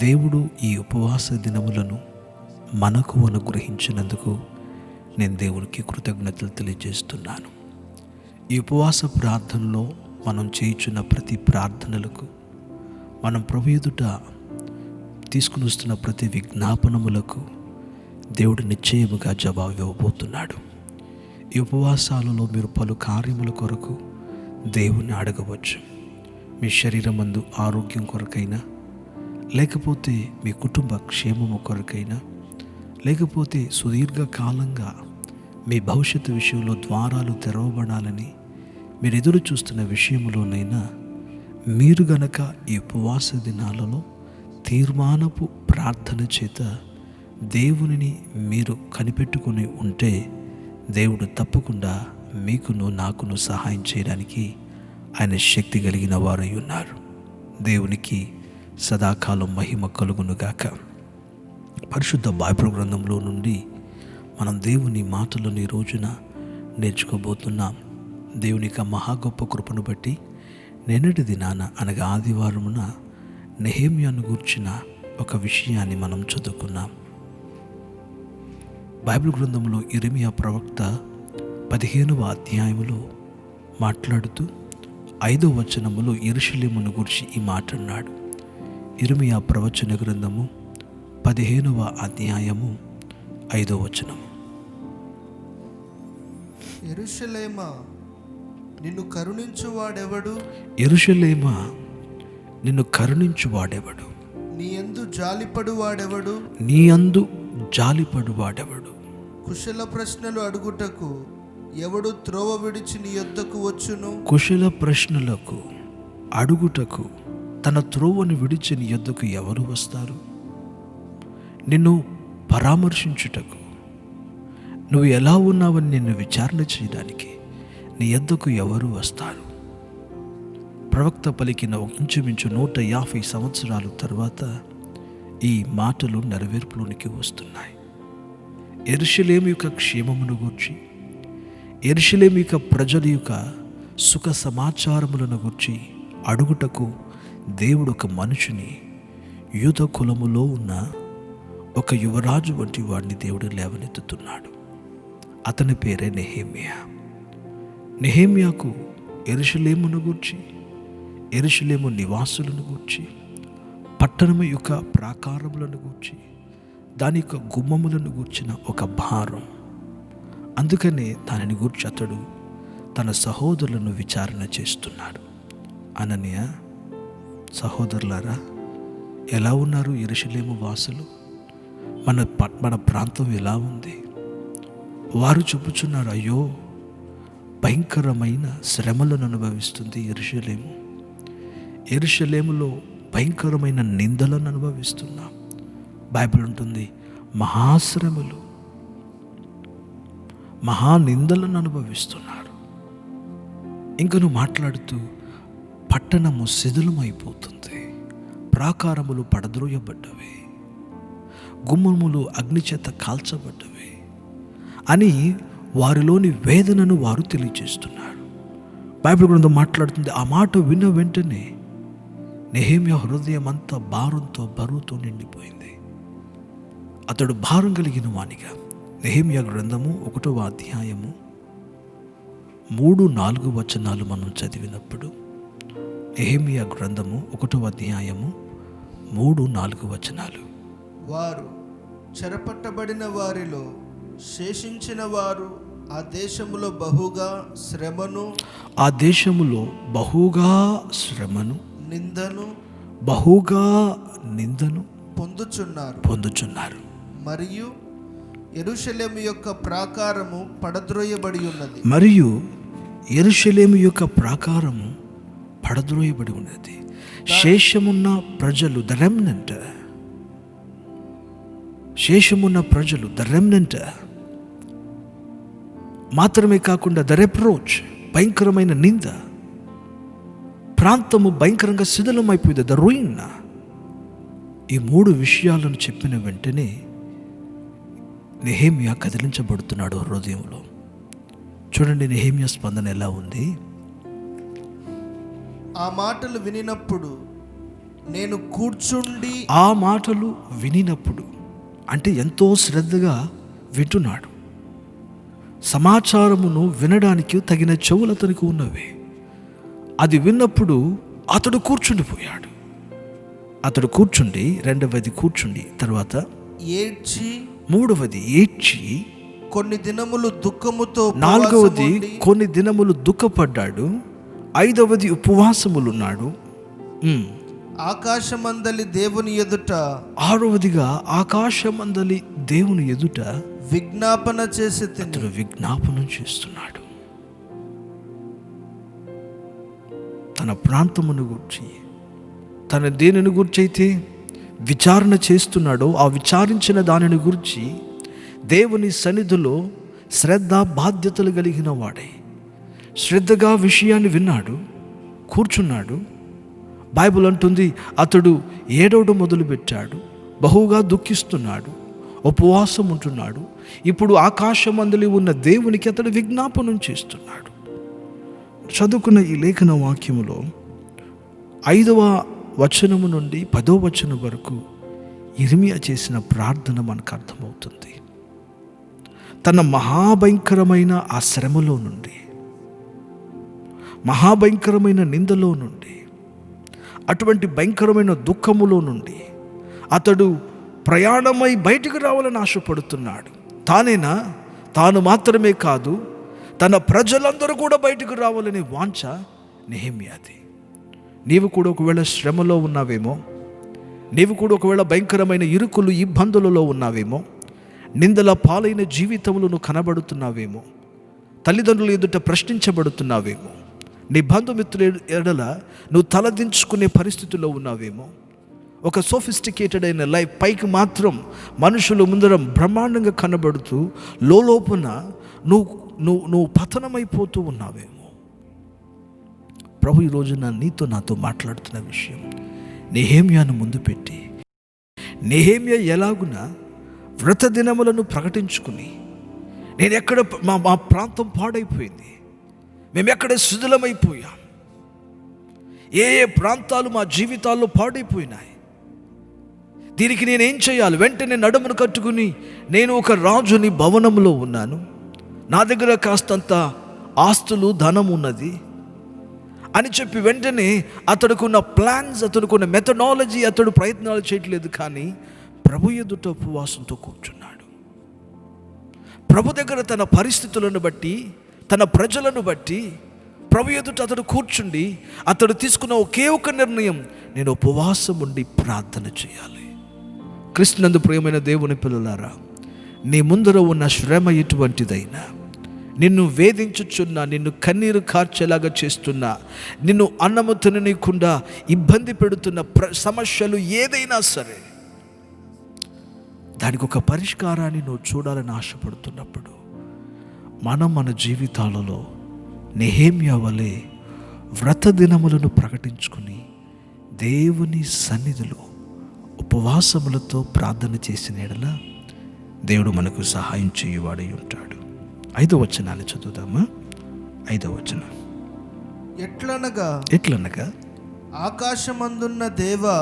దేవుడు ఈ ఉపవాస దినములను మనకు అనుగ్రహించినందుకు నేను దేవునికి కృతజ్ఞతలు తెలియజేస్తున్నాను. ఈ ఉపవాస ప్రార్థనలో మనం చేయుచున్న ప్రతి ప్రార్థనలకు, మనం ప్రభు ఎదుట తీసుకుని వస్తున్న ప్రతి విజ్ఞాపనములకు దేవుడు నిశ్చయముగా జవాబు ఇవ్వబోతున్నాడు. ఈ ఉపవాసాలలో మీరు పలు కార్యముల కొరకు దేవుని అడగవచ్చు. మీ శరీరమందు ఆరోగ్యం కొరకైనా, లేకపోతే మీ కుటుంబ క్షేమము కొరకైనా, లేకపోతే సుదీర్ఘకాలంగా మీ భవిష్యత్తు విషయంలో ద్వారాలు తెరవబడాలని మీరు ఎదురు చూస్తున్న విషయంలోనైనా మీరు గనక ఈ ఉపవాస దినాలలో తీర్మానపు ప్రార్థన చేత దేవునిని మీరు కనిపెట్టుకుని ఉంటే, దేవుడు తప్పకుండా మీకును నాకును సహాయం చేయడానికి ఆయన శక్తి కలిగిన వారై ఉన్నారు. దేవునికి సదాకాలం మహిమ కలుగునుగాక. పరిశుద్ధ బైబిల్ గ్రంథంలో నుండి మనం దేవుని మాటలను ఈ రోజున నేర్చుకోబోతున్నాం. దేవుని యొక్క మహా గొప్ప కృపను బట్టి నిన్నటి దినాన అనగా ఆదివారమున నెహెమ్యాను గూర్చిన ఒక విషయాన్ని మనం చదువుకున్నాం. బైబిల్ గ్రంథంలో ఇర్మియా ప్రవక్త 15వ అధ్యాయములో మాట్లాడుతూ 5వ వచనములో యెరూషలేమును గురించి ఈ మాట అన్నాడు. ఇర్మియా ప్రవచన గ్రంథము 15వ అధ్యాయము 5వ వచనము. యెరూషలేమా, నిన్ను కరుణించువాడెవడు? యెరూషలేమా, నిన్ను కరుణించువాడెవడు? నీ యందు జాలిపడువాడెవడు? నీ యందు జాలిపడువాడెవడు? కుశల ప్రశ్నలు అడుగుటకు ఎవడు త్రోవ విడిచి నీ యొద్దకు వచ్చును? కుశల ప్రశ్నలకు అడుగుటకు తన త్రోవను విడిచి నీ యొద్దకు ఎవరు వస్తారు? నిన్ను పరామర్శించుటకు, నువ్వు ఎలా ఉన్నావని నిన్ను విచారణ చేయడానికి నీ యొద్దకు ఎవరు వస్తారు? ప్రవక్త పలికిన ఇంచుమించు 150 సంవత్సరాల తర్వాత ఈ మాటలు నెరవేర్పులోనికి వస్తున్నాయి. యెరూషలేము యొక్క క్షేమమును గూర్చి, యెరూషలేము యొక్క ప్రజల యొక్క సుఖ సమాచారములను గూర్చి అడుగుటకు దేవుడు ఒక మనుషుని, యూద కులములో ఉన్న ఒక యువరాజు వంటి వాడిని దేవుడు లేవనెత్తుతున్నాడు. అతని పేరే నెహెమ్యా. నెహెమ్యాకు యెరూషలేమును గూర్చి, యెరూషలేము నివాసులను గూర్చి, పట్టణము యొక్క ప్రాకారములను గూర్చి, దాని యొక్క గుమ్మములను గూర్చిన ఒక భారం. అందుకనే దానిని గూర్చి అతడు తన సహోదరులను విచారణ చేస్తున్నాడు. అననీయ, సహోదరులారా, ఎలా ఉన్నారు యెరూషలేము వాసులు? మన ప్రాంతం ఎలా ఉంది? వారు చెప్పుచున్నారు, అయ్యో, భయంకరమైన శ్రమలను అనుభవిస్తుంది యెరూషలేము. యెరూషలేములో భయంకరమైన నిందలను అనుభవిస్తున్నాం. బైబిల్ ఉంటుంది, మహాశ్రమలు, మహానిందలను అనుభవిస్తున్నారు. ఇంక నువ్వు మాట్లాడుతూ పట్టణము శిథిలమైపోతుంది, ప్రాకారములు పడద్రోయబడ్డవి, గుమ్మములు అగ్నిచేత కాల్చబడ్డవి అని వారిలోని వేదనను వారు తెలియజేస్తున్నారు. బైబిల్ గ్రంథం మాట్లాడుతుంది. ఆ మాట విన్న వెంటనే నెహెమ్యా హృదయం అంతా భారంతో, బరువుతో నిండిపోయింది. అతడు భారం కలిగిన వానిగా. నెహెమ్యా గ్రంథము 1వ అధ్యాయము 3-4 వచనాలు మనం చదివినప్పుడు, నెహెమ్యా గ్రంథము 1వ అధ్యాయము 3-4 వచనాలు. వారు చెరపట్టబడిన వారిలో శేషించిన వారు ఆ దేశములో బహుగా శ్రమను నిందను పొందుచున్నారు. మరియు యెరూషలేము యొక్క ప్రాకారము పడద్రోయబడి ఉన్నది. శేషమున్న ప్రజలు ద రెమ్నెంట్, శేషమున్న ప్రజలు ద రెమ్నెంట్ మాత్రమే కాకుండా ద రెప్రోచ్, భయంకరమైన నింద, ప్రాంతము భయంకరంగా శిథిలమైపోయింది, ద రూయిన్. ఈ 3 విషయాలను చెప్పిన వెంటనే నెహెమ్యా కదిలించబడుతున్నాడు హృదయంలో. చూడండి నెహెమ్యా స్పందన ఎలా ఉంది. ఆ మాటలు వినినప్పుడు నేను కూర్చుండి, ఆ మాటలు వినినప్పుడు అంటే ఎంతో శ్రద్ధగా వింటున్నాడు. సమాచారమును వినడానికి తగిన చెవులు అతనికి ఉన్నవి. అది విన్నప్పుడు అతడు కూర్చుండిపోయాడు. అతడు కూర్చుండి, రెండవది కూర్చుండి, తర్వాత ఏడ్చి, మూడవది ఏడ్చి, కొన్ని దినములు దుఃఖముతో, నాలుగవది కొన్ని దినములు దుఃఖపడ్డాడు, ఐదవది ఉపవాసములున్నాడు, ఆకాశమందలి దేవుని ఎదుట, ఆరవదిగా ఆకాశమందలి దేవుని ఎదుట విజ్ఞాపన చేసి అతడు విజ్ఞాపనం చేస్తున్నాడు. తన ప్రాంతమును గురించి, తన దేనిని గురించి అయితే విచారణ చేస్తున్నాడో ఆ విచారించిన దానిని గురించి దేవుని సన్నిధిలో శ్రద్ధ బాధ్యతలు కలిగిన వాడై శ్రద్ధగా విషయాన్ని విన్నాడు, కూర్చున్నాడు. బైబిల్ అంటుంది అతడు ఏడవడం మొదలుపెట్టాడు, బహుగా దుఃఖిస్తున్నాడు, ఉపవాసం ఉంటున్నాడు. ఇప్పుడు ఆకాశమందలి ఉన్న దేవునికి అతడు విజ్ఞాపనం చేస్తున్నాడు. చదువుకున్న ఈ లేఖన వాక్యములో 5వ వచనము నుండి 10వ వచనం వరకు ఇర్మియా చేసిన ప్రార్థన మనకు అర్థమవుతుంది. తన మహాభయంకరమైన ఆ శ్రమలో నుండి, మహాభయంకరమైన నిందలో నుండి, అటువంటి భయంకరమైన దుఃఖములో నుండి అతడు ప్రయాణమై బయటకు రావాలని ఆశపడుతున్నాడు. తానేనా? తాను మాత్రమే కాదు, తన ప్రజలందరూ కూడా బయటకు రావాలని వాంఛ నెహెమ్యాది. నీవు కూడా ఒకవేళ శ్రమలో ఉన్నావేమో, నీవు కూడా ఒకవేళ భయంకరమైన ఇరుకులు ఇబ్బందులలో ఉన్నావేమో, నిందల పాలైన జీవితంలో నువ్వు కనబడుతున్నావేమో, తల్లిదండ్రుల ఎదుట ప్రశ్నించబడుతున్నావేమో, నీ బంధుమిత్రుల ఎడల నువ్వు తలదించుకునే పరిస్థితుల్లో ఉన్నావేమో. ఒక సోఫిస్టికేటెడ్ అయిన లైఫ్, పైకి మాత్రం మనుషులు ముందరం బ్రహ్మాండంగా కనబడుతూ లోపల నువ్వు పతనమైపోతూ ఉన్నావేమో. ప్రభు ఈరోజు నీతో నాతో మాట్లాడుతున్న విషయం, నెహెమ్యాను ముందు పెట్టి, నెహెమ్యా ఎలాగున వ్రత దినములను ప్రకటించుకుని, నేను ఎక్కడ మా ప్రాంతం పాడైపోయింది, మేము ఎక్కడ శిథిలమైపోయాం, ఏ ప్రాంతాలు మా జీవితాల్లో పాడైపోయినాయి, దీనికి నేనేం చేయాలి? వెంటనే నడుమును కట్టుకుని నేను ఒక రాజుని భవనంలో ఉన్నాను, నా దగ్గర కాస్తంత ఆస్తులు ధనం ఉన్నది అని చెప్పి వెంటనే అతడుకున్న ప్లాన్స్, అతడుకున్న మెథడాలజీ అతడు ప్రయత్నాలు చేయట్లేదు. కానీ ప్రభు ఎదుట ఉపవాసంతో కూర్చున్నాడు. ప్రభు దగ్గర తన పరిస్థితులను బట్టి, తన ప్రజలను బట్టి ప్రభు ఎదుట అతడు కూర్చుండి అతడు తీసుకున్న ఒకే ఒక నిర్ణయం, నేను ఉపవాసం ఉండి ప్రార్థన చేయాలి. క్రీస్తునందు ప్రియమైన దేవుని పిల్లలారా, నీ ముందర ఉన్న శ్రమ ఎటువంటిదైనా, నిన్ను వేధించుచున్నా, నిన్ను కన్నీరు కార్చేలాగా చేస్తున్నా, నిన్ను అన్నము తిననీయకుండా ఇబ్బంది పెడుతున్న సమస్యలు ఏదైనా సరే, దానికి ఒక పరిష్కారాన్ని నువ్వు చూడాలని ఆశపడుతున్నప్పుడు, మన జీవితాలలో నెహెమ్యా వలె వ్రత దినములను ప్రకటించుకుని దేవుని సన్నిధిలో ఉపవాసములతో ప్రార్థన చేసిన ఎడల దేవుడు మనకు సహాయం చేయువాడై ఉంటాడు. 5వ వచనాన్ని చదువుదామా? 5వ వచనం, ఎట్లనగా ఆకాశమందున్న దేవా,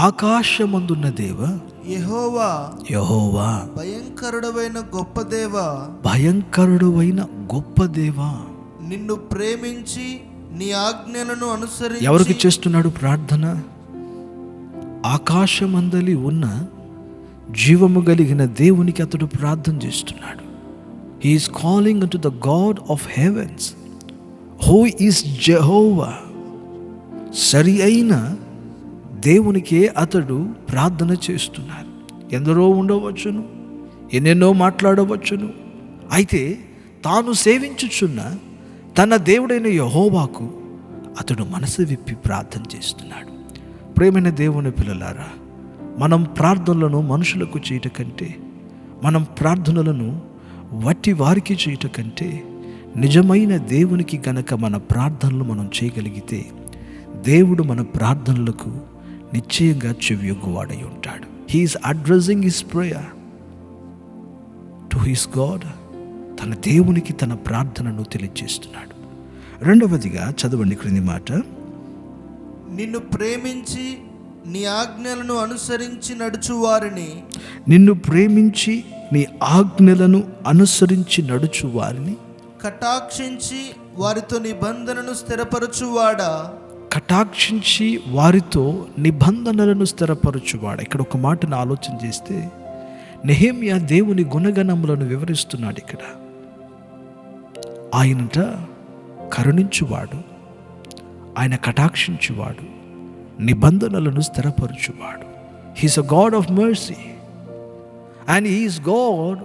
ఆకాశమందున్న దేవా, యెహోవా భయంకరుడవైన గొప్ప దేవా, భయంకరుడవైన గొప్ప దేవా, నిన్ను ప్రేమించి నీ ఆజ్ఞలను అనుసరించి. ఎవరికి చేస్తున్నాడు ప్రార్థన? ఆకాశమందలి ఉన్న జీవము కలిగిన దేవునికి అతడు ప్రార్థన చేస్తున్నాడు. He is calling unto the God of heavens, who is Jehovah. సరి అయిన దేవునికే అతడు ప్రార్థన చేస్తున్నాడు. ఎందరో ఉండవచ్చును, ఎన్నెన్నో మాట్లాడవచ్చును, అయితే తాను సేవించుచున్న తన దేవుడైన యెహోవాకు అతడు మనసు విప్పి ప్రార్థన చేస్తున్నాడు. ప్రియమైన దేవుని పిల్లలారా, మనం ప్రార్థనలను మనుషులకు చేయట కంటే, మనం ప్రార్థనలను వట్టి వారికి చేయట కంటే, నిజమైన దేవునికి గనక మన ప్రార్థనలు మనం చేయగలిగితే దేవుడు మన ప్రార్థనలకు నిశ్చయంగా చెవియొగ్గువాడై ఉంటాడు. He is addressing his prayer to his God. తన దేవునికి తన ప్రార్థనను తెలియజేస్తున్నాడు. రెండవదిగా చదవండి క్రింది మాట. నిన్ను ప్రేమించి నీ ఆజ్ఞలను అనుసరించి నడుచువారిని, నిన్ను ప్రేమించి నీ ఆజ్ఞలను అనుసరించి నడుచు వారిని కటాక్షించి వారితో నిబంధనను స్థిరపరచువాడా. కటాక్షించి వారితో నిబంధనలను స్థిరపరచువాడు. ఇక్కడ ఒక మాటను ఆలోచన చేస్తే నెహెమ్యా దేవుని గుణగణములను వివరిస్తున్నాడు. ఇక్కడ ఆయనట కరుణించువాడు, ఆయన కటాక్షించువాడు, నిబంధనలను స్థిరపరచువాడు. He's a God of mercy and he's God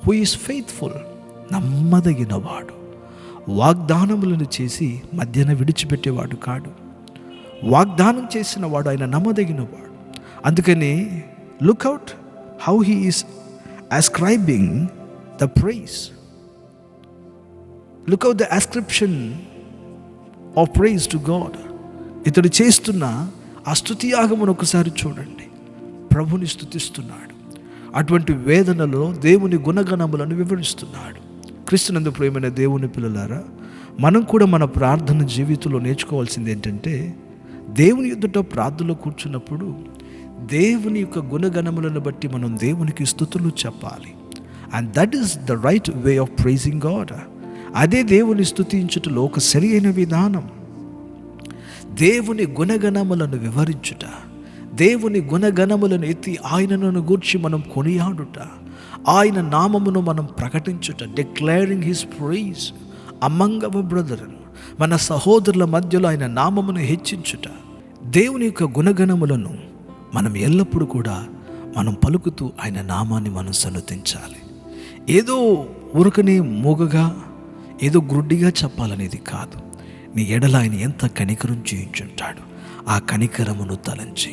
who is faithful. నమ్మదగినవాడు, వాగ్దానములను చేసి మధ్యన విడిచిపెట్టేవాడు కాడు. వాగ్దానం చేసిన వాడు ఆయన నమ్మదగినవాడు. అందుకని look out how he is ascribing the praise. Look out the ascription of praise to God. ఇతడు చేస్తున్న ఆ స్తుతి యాగమును ఒకసారి చూడండి. ప్రభుని స్తుతిస్తున్నాడు. అటువంటి వేదనలో దేవుని గుణగణములను వివరిస్తున్నాడు. క్రీస్తునందు ప్రియమైన దేవుని పిల్లలారా, మనం కూడా మన ప్రార్థన జీవితంలో నేర్చుకోవాల్సింది ఏంటంటే, దేవుని ఎదుట ప్రార్థనలో కూర్చున్నప్పుడు దేవుని యొక్క గుణగణములను బట్టి మనం దేవునికి స్తుతులు చెప్పాలి. And that is the right way of pricing God. అదే దేవుని స్తుతించుటలో ఒక సరి అయిన విధానం. దేవుని గుణగణములను వివరించుట, దేవుని గుణగణములను ఎత్తి ఆయనను గూర్చి మనం కొనియాడుట, ఆయన నామమును మనం ప్రకటించుట, declaring his praise among our brethren. మన సహోదరుల మధ్యలో ఆయన నామమును హెచ్చించుట, దేవుని యొక్క గుణగణములను మనం ఎల్లప్పుడూ కూడా మనం పలుకుతూ ఆయన నామాన్ని మనం సన్నతించాలి. ఏదో ఊరకనే మూగగా ఏదో గ్రుడ్డిగా చెప్పాలనేది కాదు. నీ ఎడల ఆయన ఎంత కనికరం చూయించుంటాడు, ఆ కనికరమును తలంచి,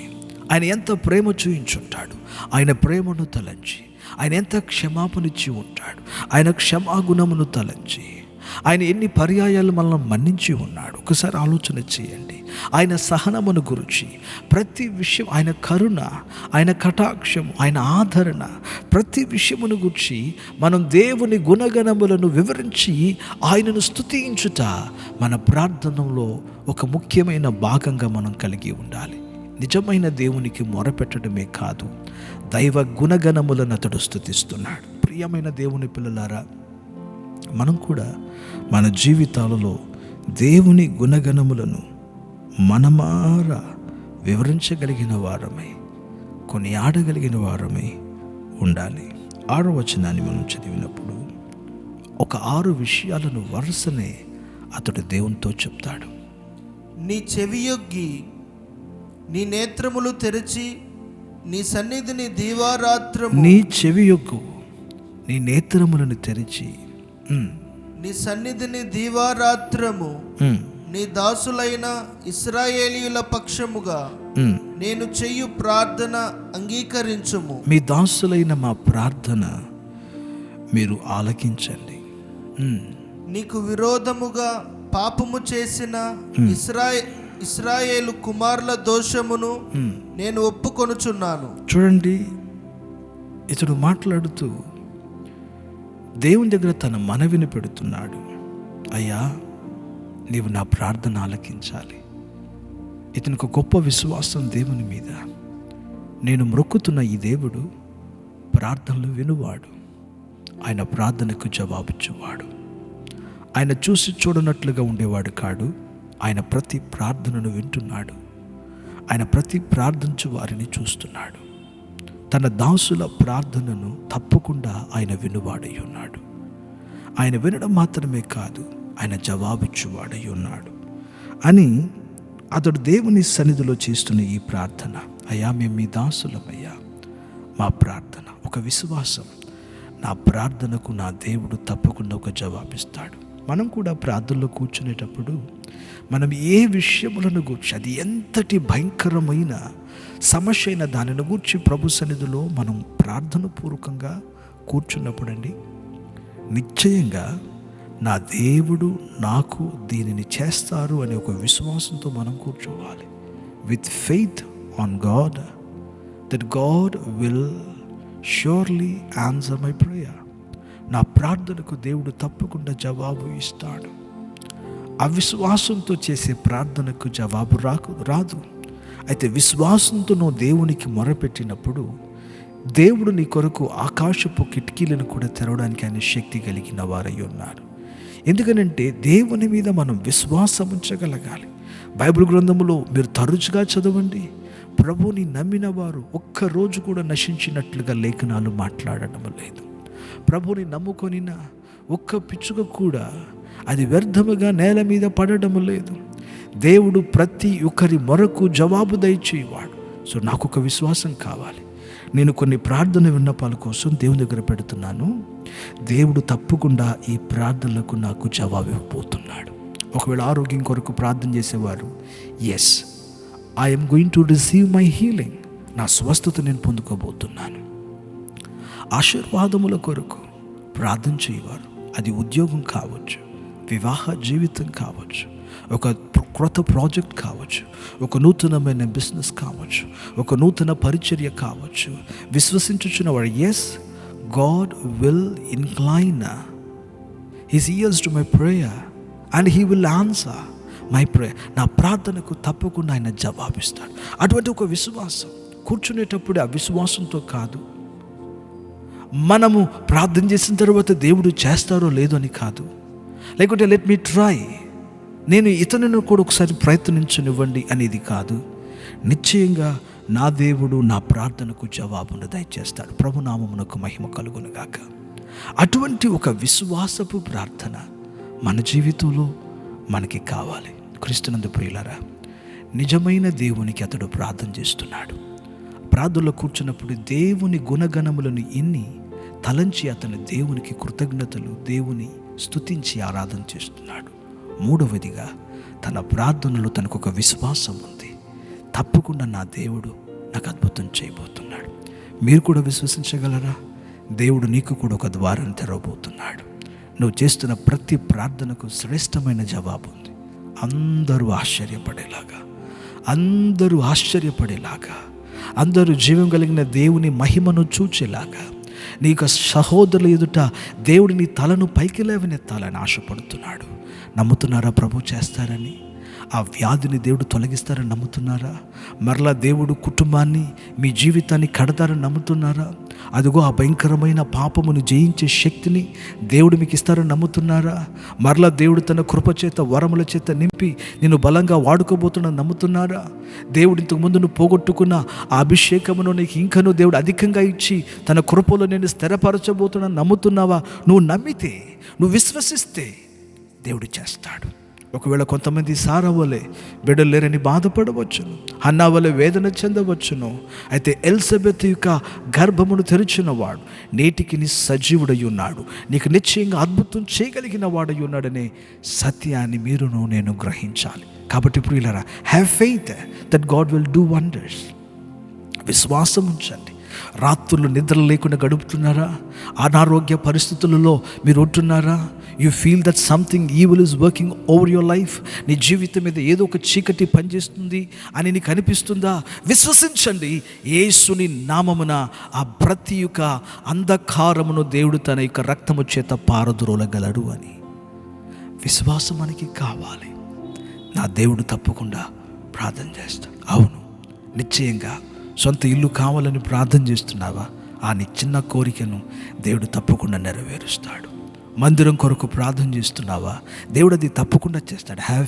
ఆయన ఎంత ప్రేమ చూయించుంటాడు, ఆయన ప్రేమను తలంచి, ఆయన ఎంత క్షమాపణిచ్చి ఉంటాడు, ఆయన క్షమాగుణమును తలంచి, ఆయన ఎన్ని పర్యాయాలు మనల్ని మన్నించి ఉన్నాడు. ఒకసారి ఆలోచన చేయండి. ఆయన సహనమును గురించి ప్రతి విషయం, ఆయన కరుణ, ఆయన కటాక్షం, ఆయన ఆదరణ, ప్రతి విషయమును గురించి మనం దేవుని గుణగణములను వివరించి ఆయనను స్తుతించుట మన ప్రార్థనలో ఒక ముఖ్యమైన భాగంగా మనం కలిగి ఉండాలి. నిజమైన దేవునికి మొరపెట్టడమే కాదు, దైవ గుణగణములను అతడు స్తుతిస్తున్నాడు. ప్రియమైన దేవుని పిల్లలారా, మనం కూడా మన జీవితాలలో దేవుని గుణగణములను మనమారా వివరించగలిగిన వారమై, కొనియాడగలిగిన వారమై ఉండాలి. 6వ వచనాన్ని మనం చదివినప్పుడు ఒక 6 విషయాలను వరుసనే అతడు దేవునితో చెప్తాడు. నీ చెవియొగ్గి నీ నేత్రములు తెరిచి నీ సన్నిధిని దీవారాత్రము, నీ చెవియొగ్గు నీ నేత్రములను తెరిచి, నీ సన్నిధిని దీవారాత్రము నీ దాసులైన ఇశ్రాయేలీయుల పక్షముగా నేను చెయ్యు ప్రార్థన అంగీకరించుము. మీ దాసులైన మా ప్రార్థన మీరు ఆలకించండి. నీకు విరోధముగా పాపము చేసిన ఇశ్రాయేలు కుమారుల దోషమును నేను ఒప్పుకొనుచున్నాను. చూడండి, ఇతడు మాట్లాడుతూ దేవుని దగ్గర తన మనవిని పెడుతున్నాడు. అయ్యా, నీవు నా ప్రార్థన ఆలకించాలి. ఇతనికి గొప్ప విశ్వాసం దేవుని మీద. నేను మొక్కుతున్న ఈ దేవుడు ప్రార్థనలు వినువాడు, ఆయన ప్రార్థనకు జవాబిచ్చేవాడు. ఆయన చూసి చూడనట్లుగా ఉండేవాడు కాడు. ఆయన ప్రతి ప్రార్థనను వింటున్నాడు. ఆయన ప్రతి ప్రార్థించు వారిని చూస్తున్నాడు. తన దాసుల ప్రార్థనను తప్పకుండా ఆయన వినువాడై ఉన్నాడు. ఆయన వినడం మాత్రమే కాదు, ఆయన జవాబిచ్చువాడై ఉన్నాడు అని అతడు దేవుని సన్నిధిలో చేస్తున్న ఈ ప్రార్థన. అయ్యా, మేము మీ దాసులమయ్యా, మా ప్రార్థన ఒక విశ్వాసం, నా ప్రార్థనకు నా దేవుడు తప్పకుండా ఒక జవాబిస్తాడు. మనం కూడా ప్రార్థనలో కూర్చునేటప్పుడు మనం ఏ విషయములను గూర్చి, అది ఎంతటి భయంకరమైన సమస్య అయినా దానిని గూర్చి ప్రభు సన్నిధిలో మనం ప్రార్థన పూర్వకంగా కూర్చున్నప్పుడండి, నిశ్చయంగా నా దేవుడు నాకు దీనిని చేస్తారు అనే ఒక విశ్వాసంతో మనం కూర్చోవాలి. With faith on God, that God will surely answer my prayer. నా ప్రార్థనకు దేవుడు తప్పకుండా జవాబు ఇస్తాడు. అవిశ్వాసంతో చేసే ప్రార్థనకు జవాబు రాదు. అయితే విశ్వాసంతో నువ్వు దేవునికి మొరపెట్టినప్పుడు దేవుడు నీ కొరకు ఆకాశపు కిటికీలను కూడా తెరవడానికి ఆయన శక్తి కలిగిన వారై ఉన్నారు. ఎందుకనంటే దేవుని మీద మనం విశ్వాసం ఉంచగలగాలి. బైబిల్ గ్రంథములో మీరు తరచుగా చదవండి, ప్రభుని నమ్మిన వారు ఒక్కరోజు కూడా నశించినట్లుగా లేఖనాలు మాట్లాడడం లేదు. ప్రభుని నమ్ముకొనిన ఒక్క పిచ్చుక కూడా అది వ్యర్థముగా నేల మీద పడడం లేదు. దేవుడు ప్రతి ఒక్కరి మొరకు జవాబు దయచేవాడు. సో నాకు ఒక విశ్వాసం కావాలి. నేను కొన్ని ప్రార్థన విన్నపాల కోసం దేవుని దగ్గర పెడుతున్నాను. దేవుడు తప్పకుండా ఈ ప్రార్థనలకు నాకు జవాబు ఇవ్వబోతున్నాడు. ఒకవేళ ఆరోగ్యం కొరకు ప్రార్థన చేసేవారు, yes, I'm going to receive my healing, నా స్వస్థత నేను పొందుకోబోతున్నాను. ఆశీర్వాదముల కొరకు ప్రార్థన చేయవారు, అది ఉద్యోగం కావచ్చు, వివాహ జీవితం కావచ్చు, ఒక క్రొత్త ప్రాజెక్ట్ కావచ్చు, ఒక నూతనమైన బిజినెస్ కావచ్చు, ఒక నూతన పరిచర్య కావచ్చు, విశ్వసించుచున్న వాడు, yes, God will incline his ears to my prayer and he will answer my prayer. నా ప్రార్థనకు తప్పకుండా ఆయన జవాబిస్తాడు. అటువంటి ఒక విశ్వాసం కూర్చునేటప్పుడు ఆ విశ్వాసంతో కాదు, మనము ప్రార్థన చేసిన తర్వాత దేవుడు చేస్తారో లేదో అని కాదు, లేకుంటే లెట్ మీ ట్రై, నేను ఇతరులను కూడా ఒకసారి ప్రయత్నించనివ్వండి అనేది కాదు. నిశ్చయంగా నా దేవుడు నా ప్రార్థనకు జవాబును దయచేస్తాడు. ప్రభునామమునకు మహిమ కలుగునుగాక. అటువంటి ఒక విశ్వాసపు ప్రార్థన మన జీవితంలో మనకి కావాలి. క్రీస్తునందు ప్రియులారా, నిజమైన దేవునికి అతడు ప్రార్థన చేస్తున్నాడు. ప్రార్థనలో కూర్చున్నప్పుడు దేవుని గుణగణములను ఎన్ని తలంచి అతను దేవునికి కృతజ్ఞతలు, దేవుని స్తుతించి ఆరాధన చేస్తున్నాడు. మూడవదిగా తన ప్రార్థనలో తనకు ఒక విశ్వాసం ఉంది, తప్పకుండా నా దేవుడు నాకు అద్భుతం చేయబోతున్నాడు. మీరు కూడా విశ్వసించగలరా? దేవుడు నీకు కూడా ఒక ద్వారం తెరవబోతున్నాడు. నువ్వు చేస్తున్న ప్రతి ప్రార్థనకు శ్రేష్టమైన జవాబు ఉంది. అందరూ ఆశ్చర్యపడేలాగా, అందరూ జీవం కలిగిన దేవుని మహిమను చూచేలాగా, నీకు సహోదరుల ఎదుట దేవుడి నీ తలను పైకి లేవనెత్తాలని ఆశపడుతున్నాడు. నమ్ముతున్నారా ప్రభు చేస్తారని? ఆ వ్యాధిని దేవుడు తొలగిస్తారని నమ్ముతున్నారా? మరలా దేవుడు కుటుంబాన్ని, మీ జీవితాన్ని కడతారని నమ్ముతున్నారా? అదిగో ఆ భయంకరమైన పాపమును జయించే శక్తిని దేవుడు మీకు ఇస్తారని నమ్ముతున్నారా? మరలా దేవుడు తన కృపచేత, వరముల చేత నింపి నేను బలంగా వాడుకోబోతున్నాను నమ్ముతున్నారా? దేవుడు ఇంతకుముందు నువ్వు పోగొట్టుకున్న ఆ అభిషేకమును నీకు ఇంకనూ దేవుడు అధికంగా ఇచ్చి తన కృపలో నేను స్థిరపరచబోతున్నాను నమ్ముతున్నావా? నువ్వు నమ్మితే, నువ్వు విశ్వసిస్తే దేవుడు చేస్తాడు. ఒకవేళ కొంతమంది సారా వలె బిడ్డలు లేరని బాధపడవచ్చును, హన్నా వలె వేదన చెందవచ్చును. అయితే ఎలిజబెత్ యొక్క గర్భమును తెరిచిన వాడు నేటికి నీ సజీవుడై ఉన్నాడు, నీకు నిశ్చయంగా అద్భుతం చేయగలిగిన వాడై ఉన్నాడనే సత్యాన్ని మీరును నేను గ్రహించాలి. కాబట్టి ప్రియులారా, have faith that God will do wonders. విశ్వాసం ఉంచండి. రాత్రులు నిద్ర లేకుండా గడుపుతున్నారా? అనారోగ్య పరిస్థితులలో మీరు ఉంటున్నారా? You feel that something evil is working over your life. నీ జీవితం మీద ఏదో ఒక చీకటి పనిచేస్తుంది అని నీకు అనిపిస్తుందా? విశ్వసించండి, యేసుని నామమున ఆ ప్రతి యొక్క అంధకారమును దేవుడు తన యొక్క రక్తము చేత పారద్రోలగలడు అని విశ్వాసం మనకి కావాలి. నా దేవుడు తప్పకుండా ప్రార్థన చేస్తాడు. అవును, నిశ్చయంగా సొంత ఇల్లు కావాలని ప్రార్థన చేస్తున్నావా? ఆ నీ చిన్న కోరికను దేవుడు తప్పకుండా నెరవేరుస్తాడు. మందిరం కొరకు ప్రార్థన చేస్తున్నావా? దేవుడు అది తప్పకుండా చేస్తాడు. Have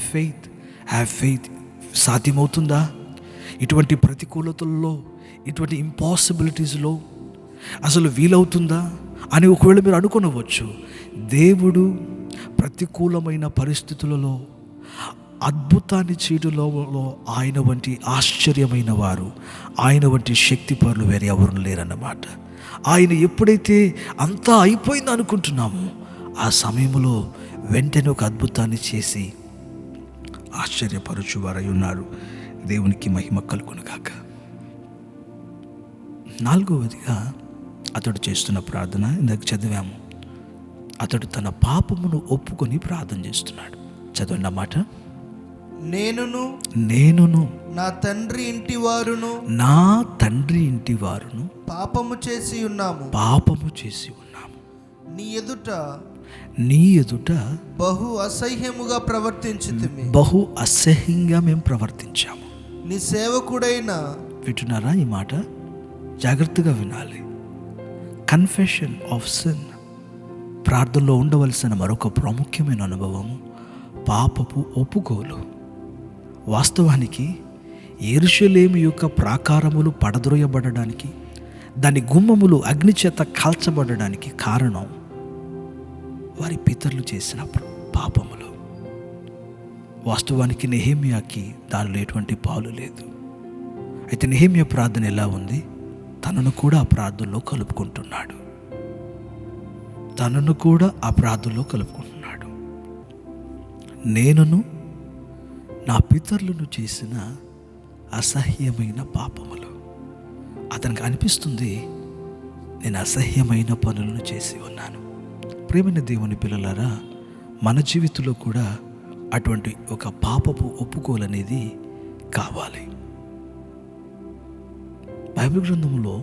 faith. సాధ్యమవుతుందా? ఇటువంటి ప్రతికూలతల్లో, ఇటువంటి ఇంపాసిబిలిటీస్లో అసలు వీలవుతుందా అని ఒకవేళ మీరు అనుకోనవచ్చు. దేవుడు ప్రతికూలమైన పరిస్థితులలో అద్భుతాన్ని చేయడంలో ఆయన వంటి ఆశ్చర్యమైన వారు, ఆయన వంటి శక్తిపరులు వేరే ఎవరు లేరన్నమాట. ఆయన ఎప్పుడైతే అంతా అయిపోయింది అనుకుంటున్నామో ఆ సమయంలో వెంటనే ఒక అద్భుతాన్ని చేసి ఆశ్చర్యపరచువారై ఉన్నారు. దేవునికి మహిమ కలుగునుగాక. 4వదిగా అతడు చేస్తున్న ప్రార్థన ఇందాక చదివాము. అతడు తన పాపమును ఒప్పుకొని ప్రార్థన చేస్తున్నాడు. చదవండి మాట. నేనును నా తండ్రి ఇంటి వారును పాపము చేసి ఉన్నాము నీ ఎదుట బహు అసహ్యంగా మేము ప్రవర్తించాము. నీ సేవకుడైన, వింటున్నారా ఈ మాట? జాగ్రత్తగా వినాలి. కన్ఫెషన్ ఆఫ్ సిన్ ప్రార్థనలో ఉండవలసిన మరొక ప్రాముఖ్యమైన అనుభవం పాపపు ఒప్పుకోలు. వాస్తవానికి యెరూషలేము యొక్క ప్రాకారములు పడద్రోయబడడానికి, దాని గుమ్మములు అగ్నిచేత కాల్చబడడానికి కారణం వారి పితరులు చేసిన పాపములు. వాస్తవానికి నెహెమ్యాకి దానిలో ఎటువంటి పాలు లేదు. అయితే నెహెమ్యా ప్రార్థన ఎలా ఉంది? తనను కూడా ఆ ప్రార్థనలో కలుపుకుంటున్నాడు. నేనును నా పితరులను చేసిన అసహ్యమైన పాపములు. అతనికి అనిపిస్తుంది, నేను అసహ్యమైన పనులను చేసి ఉన్నాను. ప్రేమైన దేవుని పిల్లలారా, మన జీవితంలో కూడా అటువంటి ఒక పాపపు ఒప్పుకోలనేది కావాలి. బైబిల్ గ్రంథంలో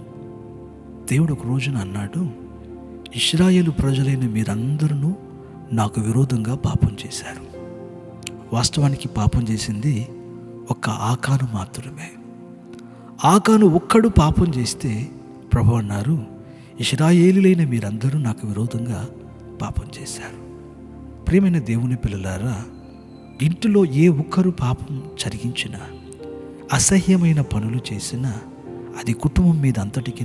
దేవుడు ఒక రోజున అన్నాడు, ఇశ్రాయేలు ప్రజలైన మీరందరూ నాకు విరోధంగా పాపం చేశారు. వాస్తవానికి పాపం చేసింది ఒక్క ఆకాను మాత్రమే. ఆకాను ఒక్కడు పాపం చేస్తే ప్రభువు అన్నారు, ఇశ్రాయేలులైన మీరందరూ నాకు విరోధంగా పాపం చేశారు. ప్రియమైన దేవుని పిల్లలారా, ఇంటిలో ఏ ఒక్కరు పాపం జరిగించినా, అసహ్యమైన పనులు చేసినా అది కుటుంబం మీద అంతటికి,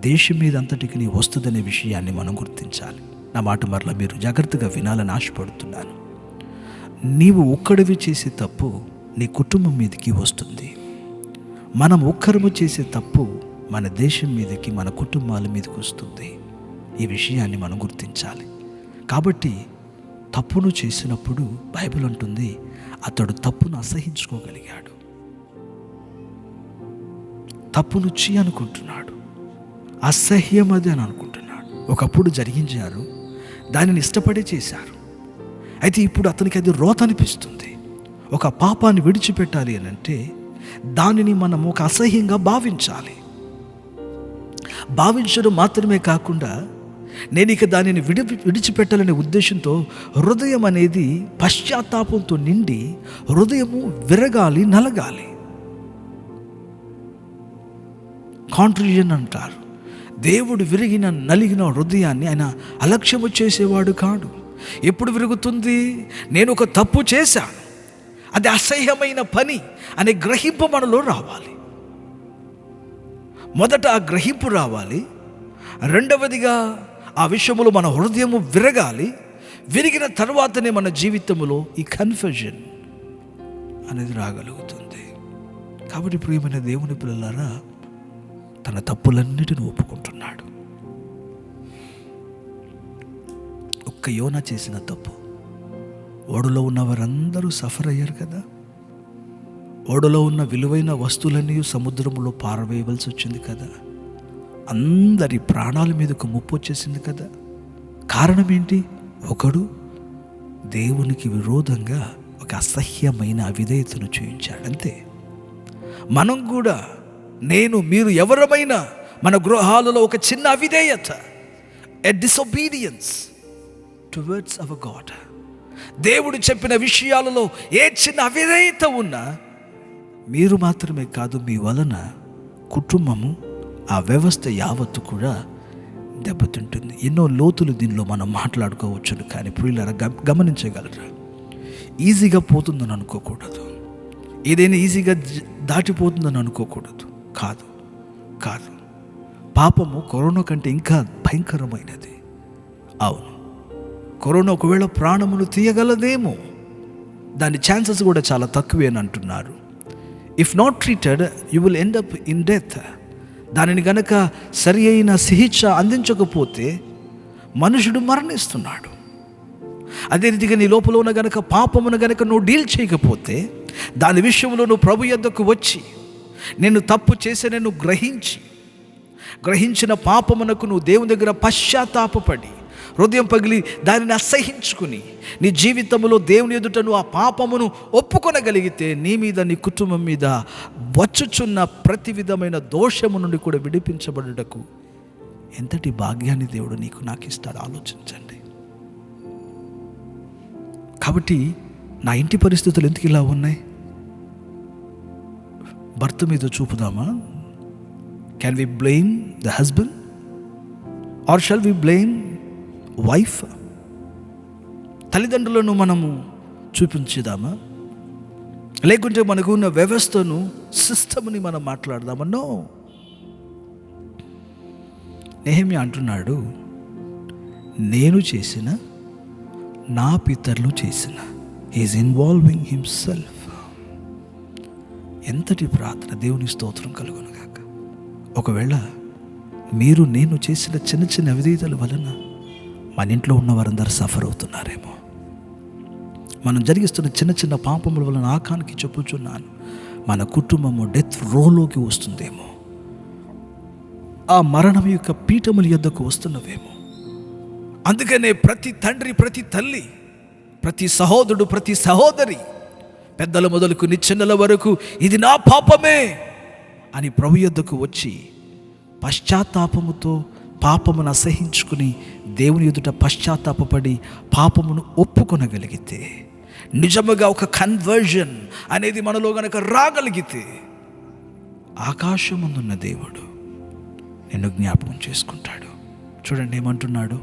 దేశం మీద అంతటికి వస్తుందనే విషయాన్ని మనం గుర్తించాలి. నా మాట మరలా మీరు జాగ్రత్తగా వినాలని ఆశపడుతున్నాను. నీవు ఒక్కడివి చేసే తప్పు నీ కుటుంబం మీదకి వస్తుంది. మనం ఒక్కరము చేసే తప్పు మన దేశం మీదకి, మన కుటుంబాల మీదకి వస్తుంది. ఈ విషయాన్ని మనం గుర్తించాలి. కాబట్టి తప్పును చేసినప్పుడు బైబిల్ అంటుంది, అతడు తప్పును అసహించుకోగలిగాడు. తప్పును అనుకుంటున్నాడు, అసహ్యం అది అని అనుకుంటున్నాడు. ఒకప్పుడు జరిగించారు, దానిని ఇష్టపడే చేశారు. అయితే ఇప్పుడు అతనికి అది రోత అనిపిస్తుంది. ఒక పాపాన్ని విడిచిపెట్టాలి అని అంటే దానిని మనం ఒక అసహ్యంగా భావించడం మాత్రమే కాకుండా, నేను ఇక దానిని విడిచిపెట్టాలనే ఉద్దేశంతో హృదయం అనేది పశ్చాత్తాపంతో నిండి హృదయము విరగాలి, నలగాలి. కాంట్రిజన్ అంటారు. దేవుడు విరిగిన నలిగిన హృదయాన్ని ఆయన అలక్ష్యము చేసేవాడు కాడు. ఎప్పుడు విరుగుతుంది? నేను ఒక తప్పు చేశాను, అది అసహ్యమైన పని అనే గ్రహింపు మనలో రావాలి. మొదట ఆ గ్రహింపు రావాలి. రెండవదిగా ఆ విషయంలో మన హృదయము విరగాలి. విరిగిన తర్వాతనే మన జీవితంలో ఈ కన్ఫ్యూజన్ అనేది రాగలుగుతుంది. కాబట్టి ప్రియమైన దేవుని పిల్లలారా, తన తప్పులన్నిటిని ఒప్పుకుంటున్నాడు. ఒక్క యోనా చేసిన తప్పు, ఓడలో ఉన్న వారందరూ సఫర్ అయ్యారు కదా. ఓడలో ఉన్న విలువైన వస్తువులన్నీ సముద్రంలో పారవేయవలసి వచ్చింది కదా. అందరి ప్రాణాల మీదకు ముప్పు వచ్చేసింది కదా. కారణం ఏంటి? ఒకడు దేవునికి విరోధంగా ఒక అసహ్యమైన అవిధేయతను చూపించాడు, అంతే. మనం కూడా, నేను, మీరు ఎవరమైనా మన గృహాలలో ఒక చిన్న అవిధేయత, ఎ డిసొబీడియన్స్ టువర్డ్స్ అవర్ గాడ్, దేవుడు చెప్పిన విషయాలలో ఏ చిన్న అవిధేయత ఉన్నా మీరు మాత్రమే కాదు, మీ వలన కుటుంబము, ఆ వ్యవస్థ యావత్తు కూడా దెబ్బతింటుంది. ఎన్నో లోతులు దీనిలో మనం మాట్లాడుకోవచ్చును. కానీ ప్రియులారా, గమనించగలరా, ఈజీగా పోతుందని అనుకోకూడదు. ఏదైనా ఈజీగా దాటిపోతుందని అనుకోకూడదు. కాదు. పాపము కరోనా కంటే ఇంకా భయంకరమైనది. అవును, కరోనా ఒకవేళ ప్రాణమును తీయగలదేమో, దాని ఛాన్సెస్ కూడా చాలా తక్కువే అని అంటున్నారు. If not treated you will end up in death. దానిని గనక సరి అయిన చికిత్స అందించకపోతే మనుషుడు మరణిస్తున్నాడు. అదే రీతిగా నీ లోపల ఉన్న గనక పాపమును గనక నువ్వు డీల్ చేయకపోతే, దాని విషయంలో నువ్వు ప్రభు యొద్దకు వచ్చి నేను తప్పు చేశానని నువ్వు గ్రహించిన పాపమునకు నువ్వు దేవుని దగ్గర పశ్చాత్తాపపడి హృదయం పగిలి దానిని అసహించుకుని నీ జీవితంలో దేవుని ఎదుట నువ్వు ఆ పాపమును ఒప్పుకొనగలిగితే నీ మీద, నీ కుటుంబం మీద వచ్చుచున్న ప్రతి విధమైన దోషము నుండి కూడా విడిపించబడుటకు ఎంతటి భాగ్యాన్ని దేవుడు నీకు నాకు ఇస్తాడు ఆలోచించండి. కాబట్టి నా ఇంటి పరిస్థితులు ఎందుకు ఇలా ఉన్నాయి? భర్త మీద చూపుదామా? Can we blame the husband or shall we blame wife? తల్లిదండ్రులను మనము చూపించుదామా? లేకుంటే మనకు ఉన్న వ్యవస్థను, సిస్టమ్ని మనం మాట్లాడదామా? నో. నెహెమ్యా అంటున్నాడు, నేను చేసిన, నా పితరులు చేసిన. He is involving himself. ఎంతటి ప్రార్థన! దేవుని స్తోత్రం కలుగును గాక. ఒకవేళ మీరు నేను చేసిన చిన్న చిన్న అవిధేయతల వలన మన ఇంట్లో ఉన్న వారందరూ సఫర్ అవుతున్నారేమో. మనం జరిగిస్తున్న చిన్న చిన్న పాపముల వలన ఆకానికి చెప్పుచున్నాను, మన కుటుంబము డెత్ రోలోకి వస్తుందేమో, ఆ మరణం యొక్క పీఠముల యొద్దకు వస్తున్నవేమో. అందుకనే ప్రతి తండ్రి, ప్రతి తల్లి, ప్రతి సహోదరుడు, ప్రతి సహోదరి, పెద్దల మొదలుకు చిన్నల వరకు ఇది నా పాపమే అని ప్రభు యొద్దకు వచ్చి పశ్చాత్తాపముతో పాపమును అసహించుకుని దేవుని ఎదుట పశ్చాత్తాపపడి పాపమును ఒప్పుకొనగలిగితే, నిజముగా ఒక కన్వర్జన్ అనేది మనలో గనక రాగలిగితే, ఆకాశముందున్న దేవుడు నిన్ను జ్ఞాపకం చేసుకుంటాడు. చూడండి ఏమంటున్నాడు.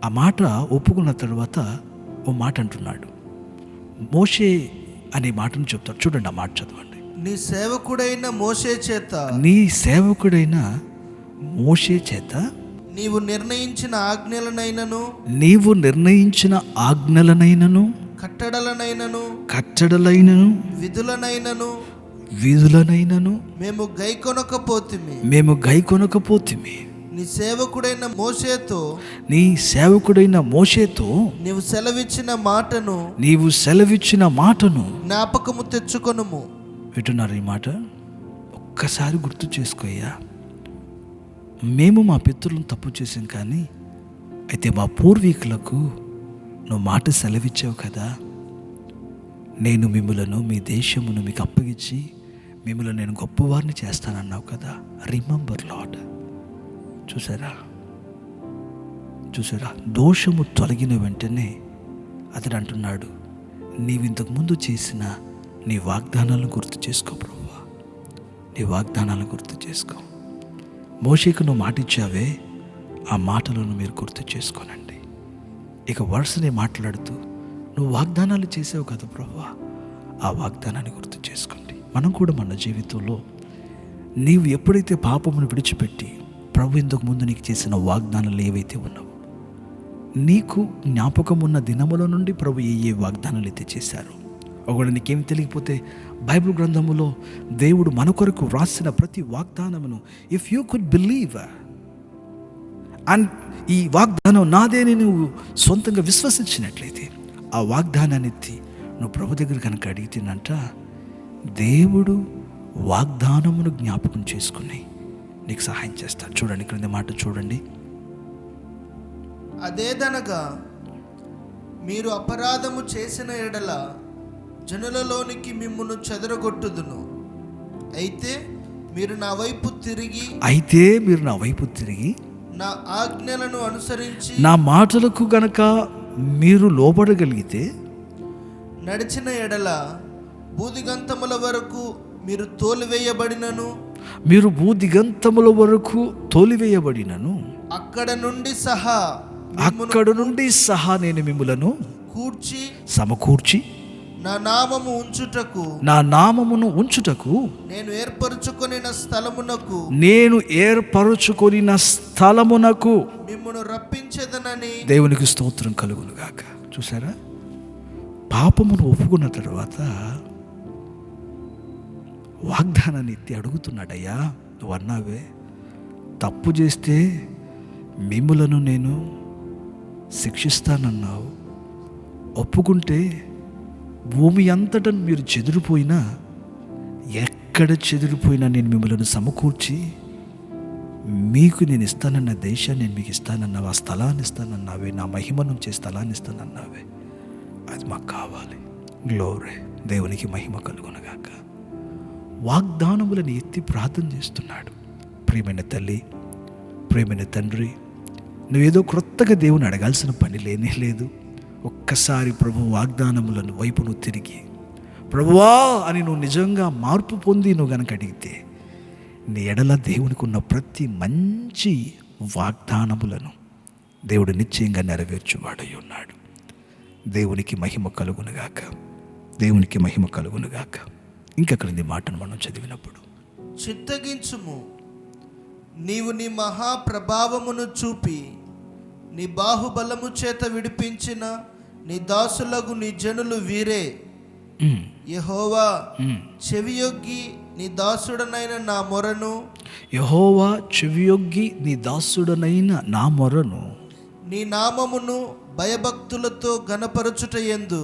ఆ మాట ఒప్పుకున్న తర్వాత ఓ మాట అంటున్నాడు. మోషే అనే మాటను చెప్తాడు. చూడండి ఆ మాట చదవండి. నీ సేవకుడైన మోషే చేత, నీ సేవకుడైన మోషే చేత నీవు నిర్ణయించిన ఆజ్ఞలనైనను, నీవు నిర్ణయించిన ఆజ్ఞలనైనను, కట్టడలైనను, విధులనైనను మేము గైకొనకపోతిమి. నీ సేవకుడైన మోషేతో నీవు సెలవిచ్చిన మాటను జ్ఞాపకము తెచ్చుకొనుము. వింటున్నారు ఈ మాట? ఒక్కసారి గుర్తు చేసుకోయ్యా. మేము మా పితరులను తప్పు చేసాం, కానీ అయితే మా పూర్వీకులకు నువ్వు మాట సెలవిచ్చావు కదా, నేను మిమ్ములను, మీ దేశమును మీకు అప్పగించి మిమ్మల్ని నేను గొప్పవారిని చేస్తానన్నావు కదా. Remember lord. చూసారా దోషము తొలగిన వెంటనే అతడు అంటున్నాడు, నీవు ఇంతకుముందు చేసిన నీ వాగ్దానాలను గుర్తు చేసుకో ప్రభువా, నీ వాగ్దానాలను గుర్తు చేసుకో. మోషేకు నువ్వు మాట ఇచ్చావే, ఆ మాటలను మీరు గుర్తు చేసుకోనండి. ఇక వరుసనే మాట్లాడుతూ నువ్వు వాగ్దానాలు చేసావు కదా ప్రభువా, ఆ వాగ్దానాన్ని గుర్తు చేసుకోండి. మనం కూడా మన జీవితంలో నీవు ఎప్పుడైతే పాపమును విడిచిపెట్టి ప్రభు ఇంతకు ముందు నీకు చేసిన వాగ్దానాలు ఏవైతే ఉన్నావో, నీకు జ్ఞాపకం ఉన్న దినముల నుండి ప్రభు ఏ వాగ్దానాలు అయితే చేశారో, ఒకవేళ నీకేమి తెలియకపోతే బైబిల్ గ్రంథములో దేవుడు మన కొరకు వ్రాసిన ప్రతి వాగ్దానమును if you could believe and ఈ వాగ్దానం నాదేని నువ్వు సొంతంగా విశ్వసించినట్లయితే, ఆ వాగ్దానాన్ని ఎత్తి నువ్వు ప్రభు దగ్గర కనుక అడిగితేనంట, దేవుడు వాగ్దానమును జ్ఞాపకం చేసుకుని నీకు సహాయం చేస్తాడు. చూడండి క్రింద మాట చూడండి. అదేదనగా మీరు అపరాధము చేసిన ఎడల జనులలోనికి మిమ్మును చెదరగొట్టుదును. అయితే మీరు నా వైపు తిరిగి నా ఆజ్ఞలను అనుసరించి నా మాటలకు గనక మీరు లోబడగలిగితే, నడిచిన ఎడల భూదిగంతముల వరకు మీరు తోలివేయబడినను అక్కడ నుండి సహా నేను మిమ్ములను సమకూర్చి నా నామమును ఉంచుటకు నేను ఏర్పరచుకొనిన స్థలమునకు మిమ్మును రప్పించెదనని దేవునికి స్తోత్రం కలుగును గాక. చూసారా, పాపమును ఒప్పుకున్న తర్వాత వాగ్దానాన్ని ఎత్తి అడుగుతున్నాడయ్యా, నువ్వు అన్నావే తప్పు చేస్తే మిమ్ములను నేను శిక్షిస్తానన్నావు, ఒప్పుకుంటే భూమి అంతటా మీరు చెదిరిపోయినా, ఎక్కడ చెదిరిపోయినా నేను మిమ్మల్ని సమకూర్చి మీకు నేను ఇస్తానన్న దేశాన్ని నేను మీకు ఇస్తానన్నావే, ఆ స్థలాన్ని ఇస్తానన్నావే, నా మహిమ నుంచి స్థలాన్ని ఇస్తానన్నావే, అది మాకు కావాలి. గ్లోరీ, దేవునికి మహిమ కలుగునగాక. వాగ్దానములను ఎత్తి ప్రార్థన చేస్తున్నాడు. ప్రియమైన తల్లి, ప్రియమైన తండ్రి, నువ్వేదో క్రొత్తగా దేవుని అడగాల్సిన పని లేనే లేదు. ఒక్కసారి ప్రభు వాగ్దానములను వైపు నువ్వు తిరిగి ప్రభువా అని నువ్వు నిజంగా మార్పు పొంది నువ్వు గనక అడిగితే, నీ ఎడల దేవునికి ఉన్న ప్రతి మంచి వాగ్దానములను దేవుడు నిశ్చయంగా నెరవేర్చువాడై ఉన్నాడు. దేవునికి మహిమ కలుగునుగాక, దేవునికి మహిమ కలుగునుగాక. ఇంకక్కడి మాటను మనం చదివినప్పుడు, చిత్తగించుము, నీవు నీ మహాప్రభావమును చూపి నీ బాహుబలము చేత విడిపించిన నీ దాసులకు నీ జనులు వీరే. యెహోవా చెవియొగ్గి నీ దాసుడనైన నా మొరను, యెహోవా చెవియొగ్గి నీ దాసుడనైన నా మొరను, నీ నామమును భయభక్తులతో ఘనపరచుట యందు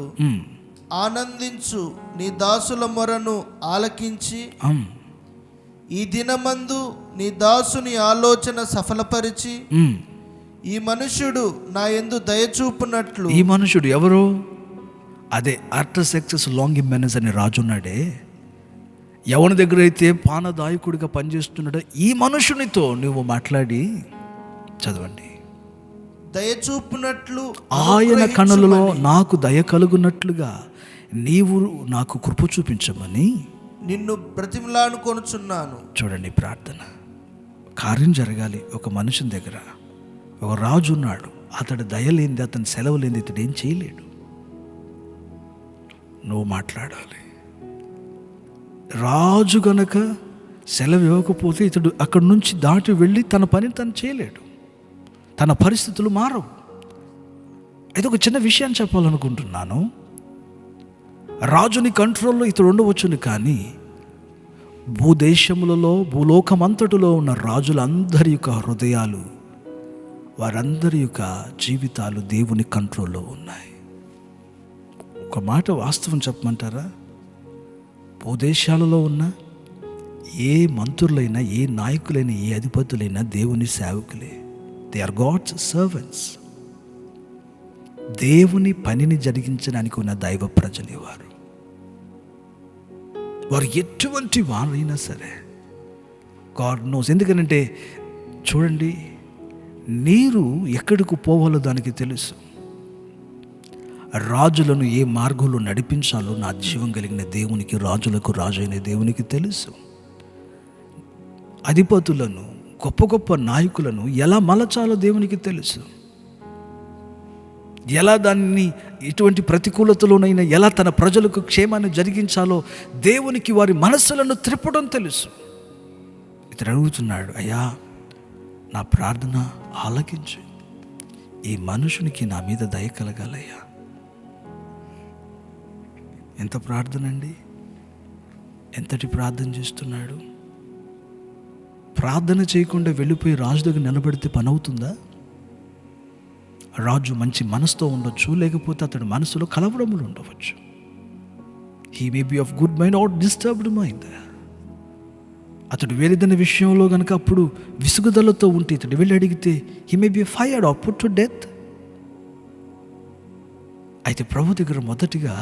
ఆనందించు నీ దాసుల మొరను ఆలకించి, ఈ దినమందు నీ దాసుని ఆలోచన సఫలపరిచి, ఈ మనుష్యుడు నా యందు దయచూపునట్లు. ఈ మనుషుడు ఎవరు? అదే ఆర్టసెక్సస్ లాంగిమెనస్ అనే రాజున్నాడే, ఎవరి దగ్గర అయితే పానదాయకుడిగా పనిచేస్తున్నాడో ఈ మనుషునితో నువ్వు మాట్లాడి చదవండి. దయచూపునట్లు ఆయన కన్నులలో నాకు దయ కలుగునట్లుగా నీవు నాకు కృప చూపించమని నిన్ను బ్రతిమలాడుకొనుచున్నాను. చూడండి, ప్రార్థన కార్యం జరగాలి. ఒక మనుషుని దగ్గర ఒక రాజు ఉన్నాడు, అతడు దయ లేనిది, అతని సెలవు లేనిది ఇతడు ఏం చేయలేడు. నువ్వు మాట్లాడాలి. రాజు గనక సెలవు ఇవ్వకపోతే ఇతడు అక్కడి నుంచి దాటి వెళ్ళి తన పని తను చేయలేడు, తన పరిస్థితులు మారవు. అయితే ఒక చిన్న విషయాన్ని చెప్పాలనుకుంటున్నాను. రాజుని కంట్రోల్లో ఇతడు ఉండవచ్చును, కానీ భూదేశములలో భూలోకమంతటిలో ఉన్న రాజులందరి యొక్క హృదయాలు, వారందరి యొక్క జీవితాలు దేవుని కంట్రోల్లో ఉన్నాయి. ఒక మాట వాస్తవం చెప్పమంటారా? భూదేశాలలో ఉన్న ఏ మంత్రులైనా, ఏ నాయకులైనా, ఏ అధిపతులైనా దేవుని సేవకులే. They are God's servants. దేవుని పనిని జరిగించడానికి ఉన్న దైవ ప్రజలే వారు. వారు ఎటువంటి వారైనా సరే గాడ్ నోస్. ఎందుకనంటే చూడండి, నీరు ఎక్కడికి పోవాలో దానికి తెలుసు. రాజులను ఏ మార్గంలో నడిపించాలో నా జీవం కలిగిన దేవునికి, రాజులకు రాజు అయిన దేవునికి తెలుసు. అధిపతులను, గొప్ప గొప్ప నాయకులను ఎలా మలచాలో దేవునికి తెలుసు. ఎలా దాన్ని ఇటువంటి ప్రతికూలతలోనైనా ఎలా తన ప్రజలకు క్షేమాన్ని జరిగించాలో దేవునికి వారి మనస్సులను త్రిప్పడం తెలుసు. ఇతడు అడుగుతున్నాడు, అయ్యా నా ప్రార్థన ఆలకించు, ఈ మనుషునికి నా మీద దయ కలగాలయ్యా. ఎంత ప్రార్థన అండి, ఎంతటి ప్రార్థన చేస్తున్నాడు. ప్రార్థన చేయకుండా వెళ్ళిపోయి రాజు దగ్గర నిలబడితే పని అవుతుందా? రాజు మంచి మనసుతో ఉండొచ్చు, లేకపోతే అతడి మనసులో కలవరములు ఉండవచ్చు. He may be of good mind or disturbed mind. అతడు వేరేదైన విషయంలో కనుక అప్పుడు విసుగుదలతో ఉంటే ఇతడు వెళ్ళి అడిగితే he may be fired or put to death. అయితే ప్రభు దగ్గర మొదటిగా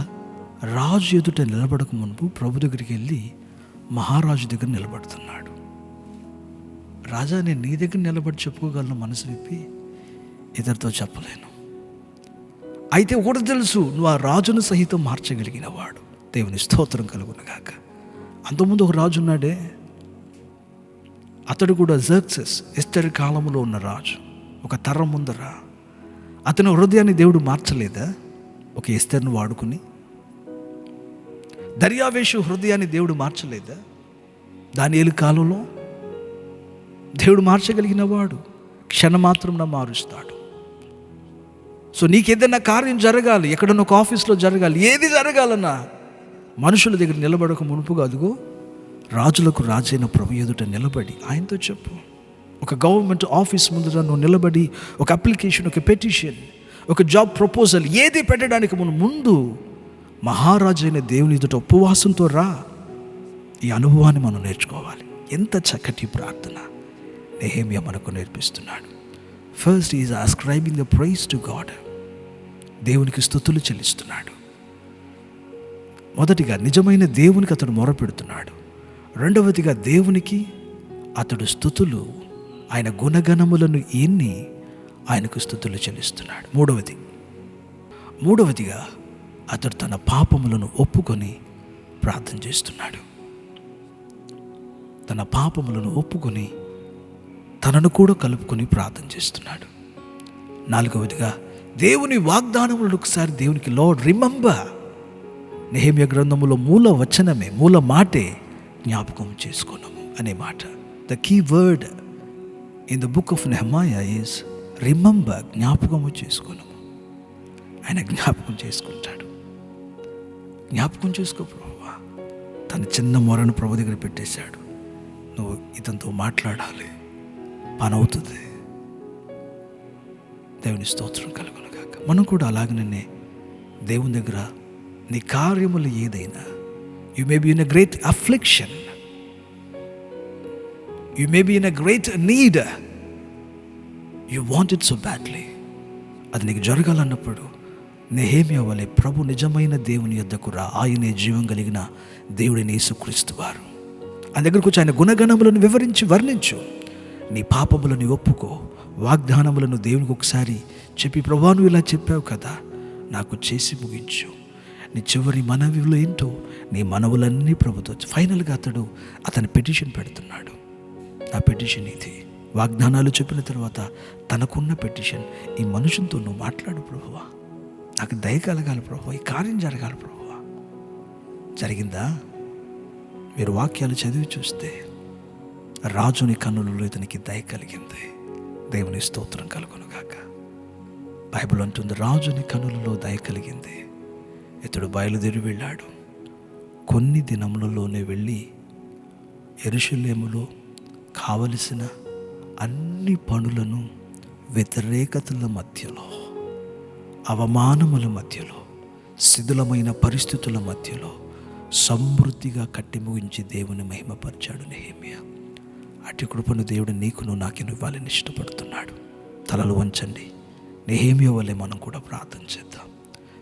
రాజు ఎదుట నిలబడక మునుపు ప్రభు దగ్గరికి వెళ్ళి మహారాజు దగ్గర నిలబడుతున్నాడు. రాజా, నేను నీ దగ్గర నిలబడి చెప్పుకోగలను మనసు విప్పి, ఇతరుతో చెప్పలేను. అయితే ఒకటి తెలుసు, నువ్వు ఆ రాజును సహితం మార్చగలిగిన వాడు. దేవుని స్తోత్రం కలుగునుగాక. అంతకుముందు ఒక రాజు ఉన్నాడే, అతడు కూడా జర్క్సెస్, ఎస్తేరు కాలంలో ఉన్న రాజు. ఒక తరం ముందర అతని హృదయాన్ని దేవుడు మార్చలేదా? ఒక ఎస్తేరును వాడుకుని దర్యావేషు హృదయాన్ని దేవుడు మార్చలేదా? దానియేలు కాలంలో దేవుడు మార్చగలిగిన వాడు, క్షణమాత్రంలో మారుస్తాడు. సో నీకేదైనా కార్యం జరగాలి, ఎక్కడన్నా ఒక ఆఫీస్లో జరగాలి, ఏది జరగాలన్నా మనుషుల దగ్గర నిలబడక మునుపుగా అదిగో రాజులకు రాజైన ప్రభు ఎదుట నిలబడి ఆయనతో చెప్పు. ఒక గవర్నమెంట్ ఆఫీస్ ముందర నువ్వు నిలబడి ఒక అప్లికేషన్, ఒక పెటిషన్, ఒక జాబ్ ప్రపోజల్ ఏది పెట్టడానికి ముందు మహారాజు అయిన దేవుని ఎదుట ఉపవాసంతో రా. ఈ అనుభవాన్ని మనం నేర్చుకోవాలి. ఎంత చక్కటి ప్రార్థన నెహెమ్యా మనకు నేర్పిస్తున్నాడు. First is ascribing the praise to God. దేవునికి స్తుతులు చెల్లిస్తున్నాడు. మొదటిగా నిజమైన దేవునికి అతడు మొరపెడుతున్నాడు. రెండవదిగా దేవునికి అతడు స్తుతులు, ఆయన గుణగణములను ఎన్ని ఆయనకు స్తుతులు చెల్లిస్తున్నాడు. మూడవదిగా అతడు తన పాపములను ఒప్పుకొని ప్రార్థన చేస్తున్నాడు. తన పాపములను ఒప్పుకొని తనను కూడా కలుపుకొని ప్రార్థన చేస్తున్నాడు. నాలుగవదిగా దేవుని వాగ్దానములను ఒకసారి దేవునికి లార్డ్ రిమెంబర్. నెహెమ్యా గ్రంథములో మూల మాటే జ్ఞాపకం చేసుకున్నాము అనే మాట. The key word in the book of Nehemiah is remember. జ్ఞాపకము చేసుకున్నాము. ఆయన జ్ఞాపకం చేసుకుంటాడు. జ్ఞాపకం చేసుకో ప్రభువా. తన చిన్న మొరను ప్రభు దగ్గర పెట్టేశాడు. నువ్వు ఇతనితో మాట్లాడాలి, పని అవుతుంది. దేవుని స్తోత్రం కలుగును గాక. మనం కూడా అలాగనే దేవుని దగ్గర నీ కార్యములు ఏదైనా, you may be in a great affliction, you may be in a great need, you want it so badly. అది నీకు జరగాలన్నప్పుడు నెహెమ్యా వలె ప్రభు నిజమైన దేవుని యొద్దకు రా. ఆయనే జీవం కలిగిన దేవుడైన యేసుక్రీస్తు వారు. ఆయన దగ్గరకు వచ్చి ఆయన గుణగణములను వివరించి వర్ణించు. నీ పాపములను ఒప్పుకో. వాగ్దానములను దేవునికి ఒకసారి చెప్పి, ప్రభువా నువ్వు ఇలా చెప్పావు కదా, నాకు చేసి ముగించు. నీ చివరి మనవిలో ఏంటో నీ మనవులన్నీ ప్రభుతో. ఫైనల్గా అతని పెటిషన్ పెడుతున్నాడు. నా పెటిషన్ ఇది. వాగ్దానాలు చెప్పిన తర్వాత తనకున్న పెటిషన్, ఈ మనుషులతో నువ్వు మాట్లాడు ప్రభువా, నాకు దయ కలగాలి ప్రభువా, ఈ కార్యం జరగాలి ప్రభువా. జరిగిందా? మీరు వాక్యాలు చదివి చూస్తే రాజుని కన్నులలో ఇతనికి దయ కలిగింది. దేవుని స్తోత్రం కలుగును గాక. బైబిల్ అంటుంది రాజుని కన్నులలో దయ కలిగింది. ఇతడు బయలుదేరి వెళ్ళాడు. కొన్ని దినములలోనే వెళ్ళి యెరూషలేములో కావలసిన అన్ని పనులను వ్యతిరేకతల మధ్యలో, అవమానముల మధ్యలో, శిథిలమైన పరిస్థితుల మధ్యలో సమృద్ధిగా కట్టి ముగించి దేవుని మహిమపరిచాడు నెహెమ్యా. అట్టి కృపను దేవుడు నీకును నాకెను ఇవ్వాలని ఇష్టపడుతున్నాడు. తలలు వంచండి. నెహెమ్యా వల్లే మనం కూడా ప్రార్థన చేద్దాం.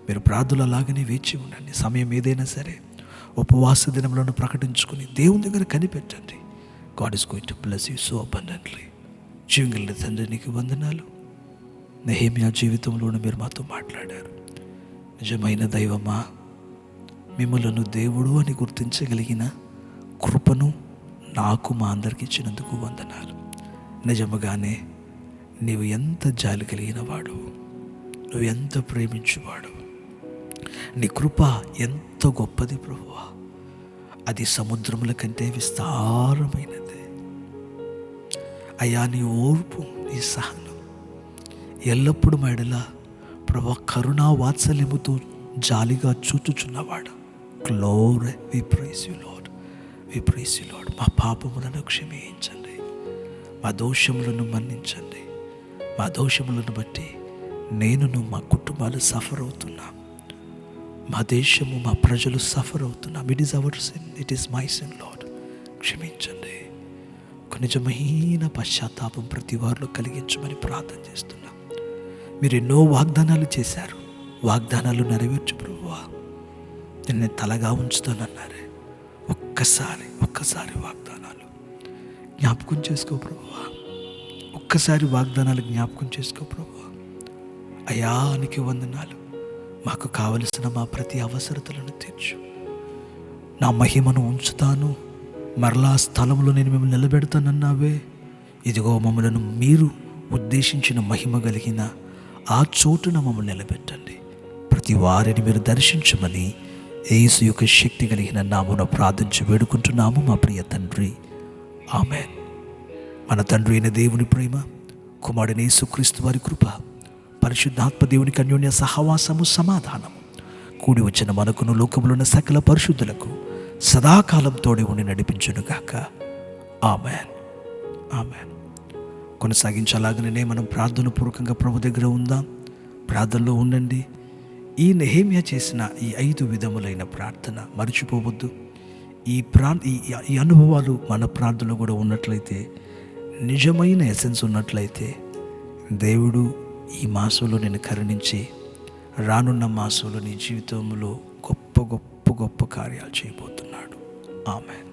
మీరు ప్రార్థనలు అలాగనే వేచి ఉండండి. సమయం ఏదైనా సరే ఉపవాస దినములను ప్రకటించుకుని దేవుని దగ్గర కనిపెట్టండి. God is going to bless you so abundantly. జీవంగల తండ్రి నీకు వందనాలు. నెహెమ్యా జీవితంలోనూ మీరు మాతో మాట్లాడారు. నిజమైన దైవమా, మిమ్మలను దేవుడు అని గుర్తించగలిగిన కృపను నాకు మా అందరికి ఇచ్చినందుకు వందనాలు. నిజముగానే నీవు ఎంత జాలి కలిగిన వాడు, నువ్వు ఎంత ప్రేమించువాడు, నీ కృప ఎంత గొప్పది ప్రభువా. అది సముద్రముల కంటే విస్తారమైనది. అయ్యా నీ ఓర్పు, నీ సహనం ఎల్లప్పుడూ మెడల ప్రభు కరుణా వాత్సల్యముతో జాలిగా చూచుచున్నవాడు. Glory we praise you Lord, we praise you Lord. మా పాపములను క్షమించండి, మా దోషములను మన్నించండి. మా దోషములను బట్టి నేనును మా కుటుంబాలు సఫర్ అవుతున్నాం. మా దేశము, మా ప్రజలు సఫర్ అవుతున్నాం. It is our sin, it is my sin lord. క్షమించండి. ఒక నిజమైన పశ్చాత్తాపం ప్రతి వారిలో కలిగించమని ప్రార్థన చేస్తున్నాం. మీరు ఎన్నో వాగ్దానాలు చేశారు. వాగ్దానాలు నెరవేర్చు ప్రభువా. నిన్ను తలగా ఉంచుతానన్నారే. ఒక్కసారి వాగ్దానాలు జ్ఞాపకం చేసుకో ప్రభువా. ఒక్కసారి వాగ్దానాలు జ్ఞాపకం చేసుకో ప్రభువా. అయ్యా నీకు వందనాలు. మాకు కావలసిన మా ప్రతి అవసరతలను తీర్చు. నా మహిమను ఉంచుతాను, మరలా స్థలంలో నేను మిమ్మల్ని నిలబెడతానన్నావే. ఇదిగో మమ్మలను మీరు ఉద్దేశించిన మహిమ కలిగిన ఆ చోటున మమ్మల్ని నిలబెట్టండి. ప్రతి వారిని మీరు దర్శించమని యేసు యొక్క శక్తి కలిగిన నామమున ప్రార్థించి వేడుకుంటున్నాము మా ప్రియ తండ్రి. ఆమేన్. మన తండ్రి అయిన దేవుని ప్రేమ, కుమారుడైన యేసుక్రీస్తు వారి కృప, పరిశుద్ధాత్మ దేవునికి అన్యోన్య సహవాసము, సమాధానము కూడి వచ్చిన మనకును లోకములో ఉన్న సకల పరిశుద్ధులకు సదాకాలం తోడి ఉండి నడిపించునుగాక. ఆమేన్, ఆమేన్. కొనసాగించాలాగనే మనం ప్రార్థన పూర్వకంగా ప్రభు దగ్గర ఉందాం. ప్రార్థనలో ఉండండి. ఈ నెహెమ్యా చేసిన ఈ 5 విధములైన ప్రార్థన మర్చిపోవద్దు. ఈ అనుభవాలు మన ప్రార్థనలో కూడా ఉన్నట్లయితే, నిజమైన ఎసెన్స్ ఉన్నట్లయితే, దేవుడు ఈ మాసంలో నేను కరుణించి రానున్న మాసంలో నీ జీవితంలో గొప్ప గొప్ప గొప్ప కార్యాలు చేయబోతున్నాడు. ఆమేన్.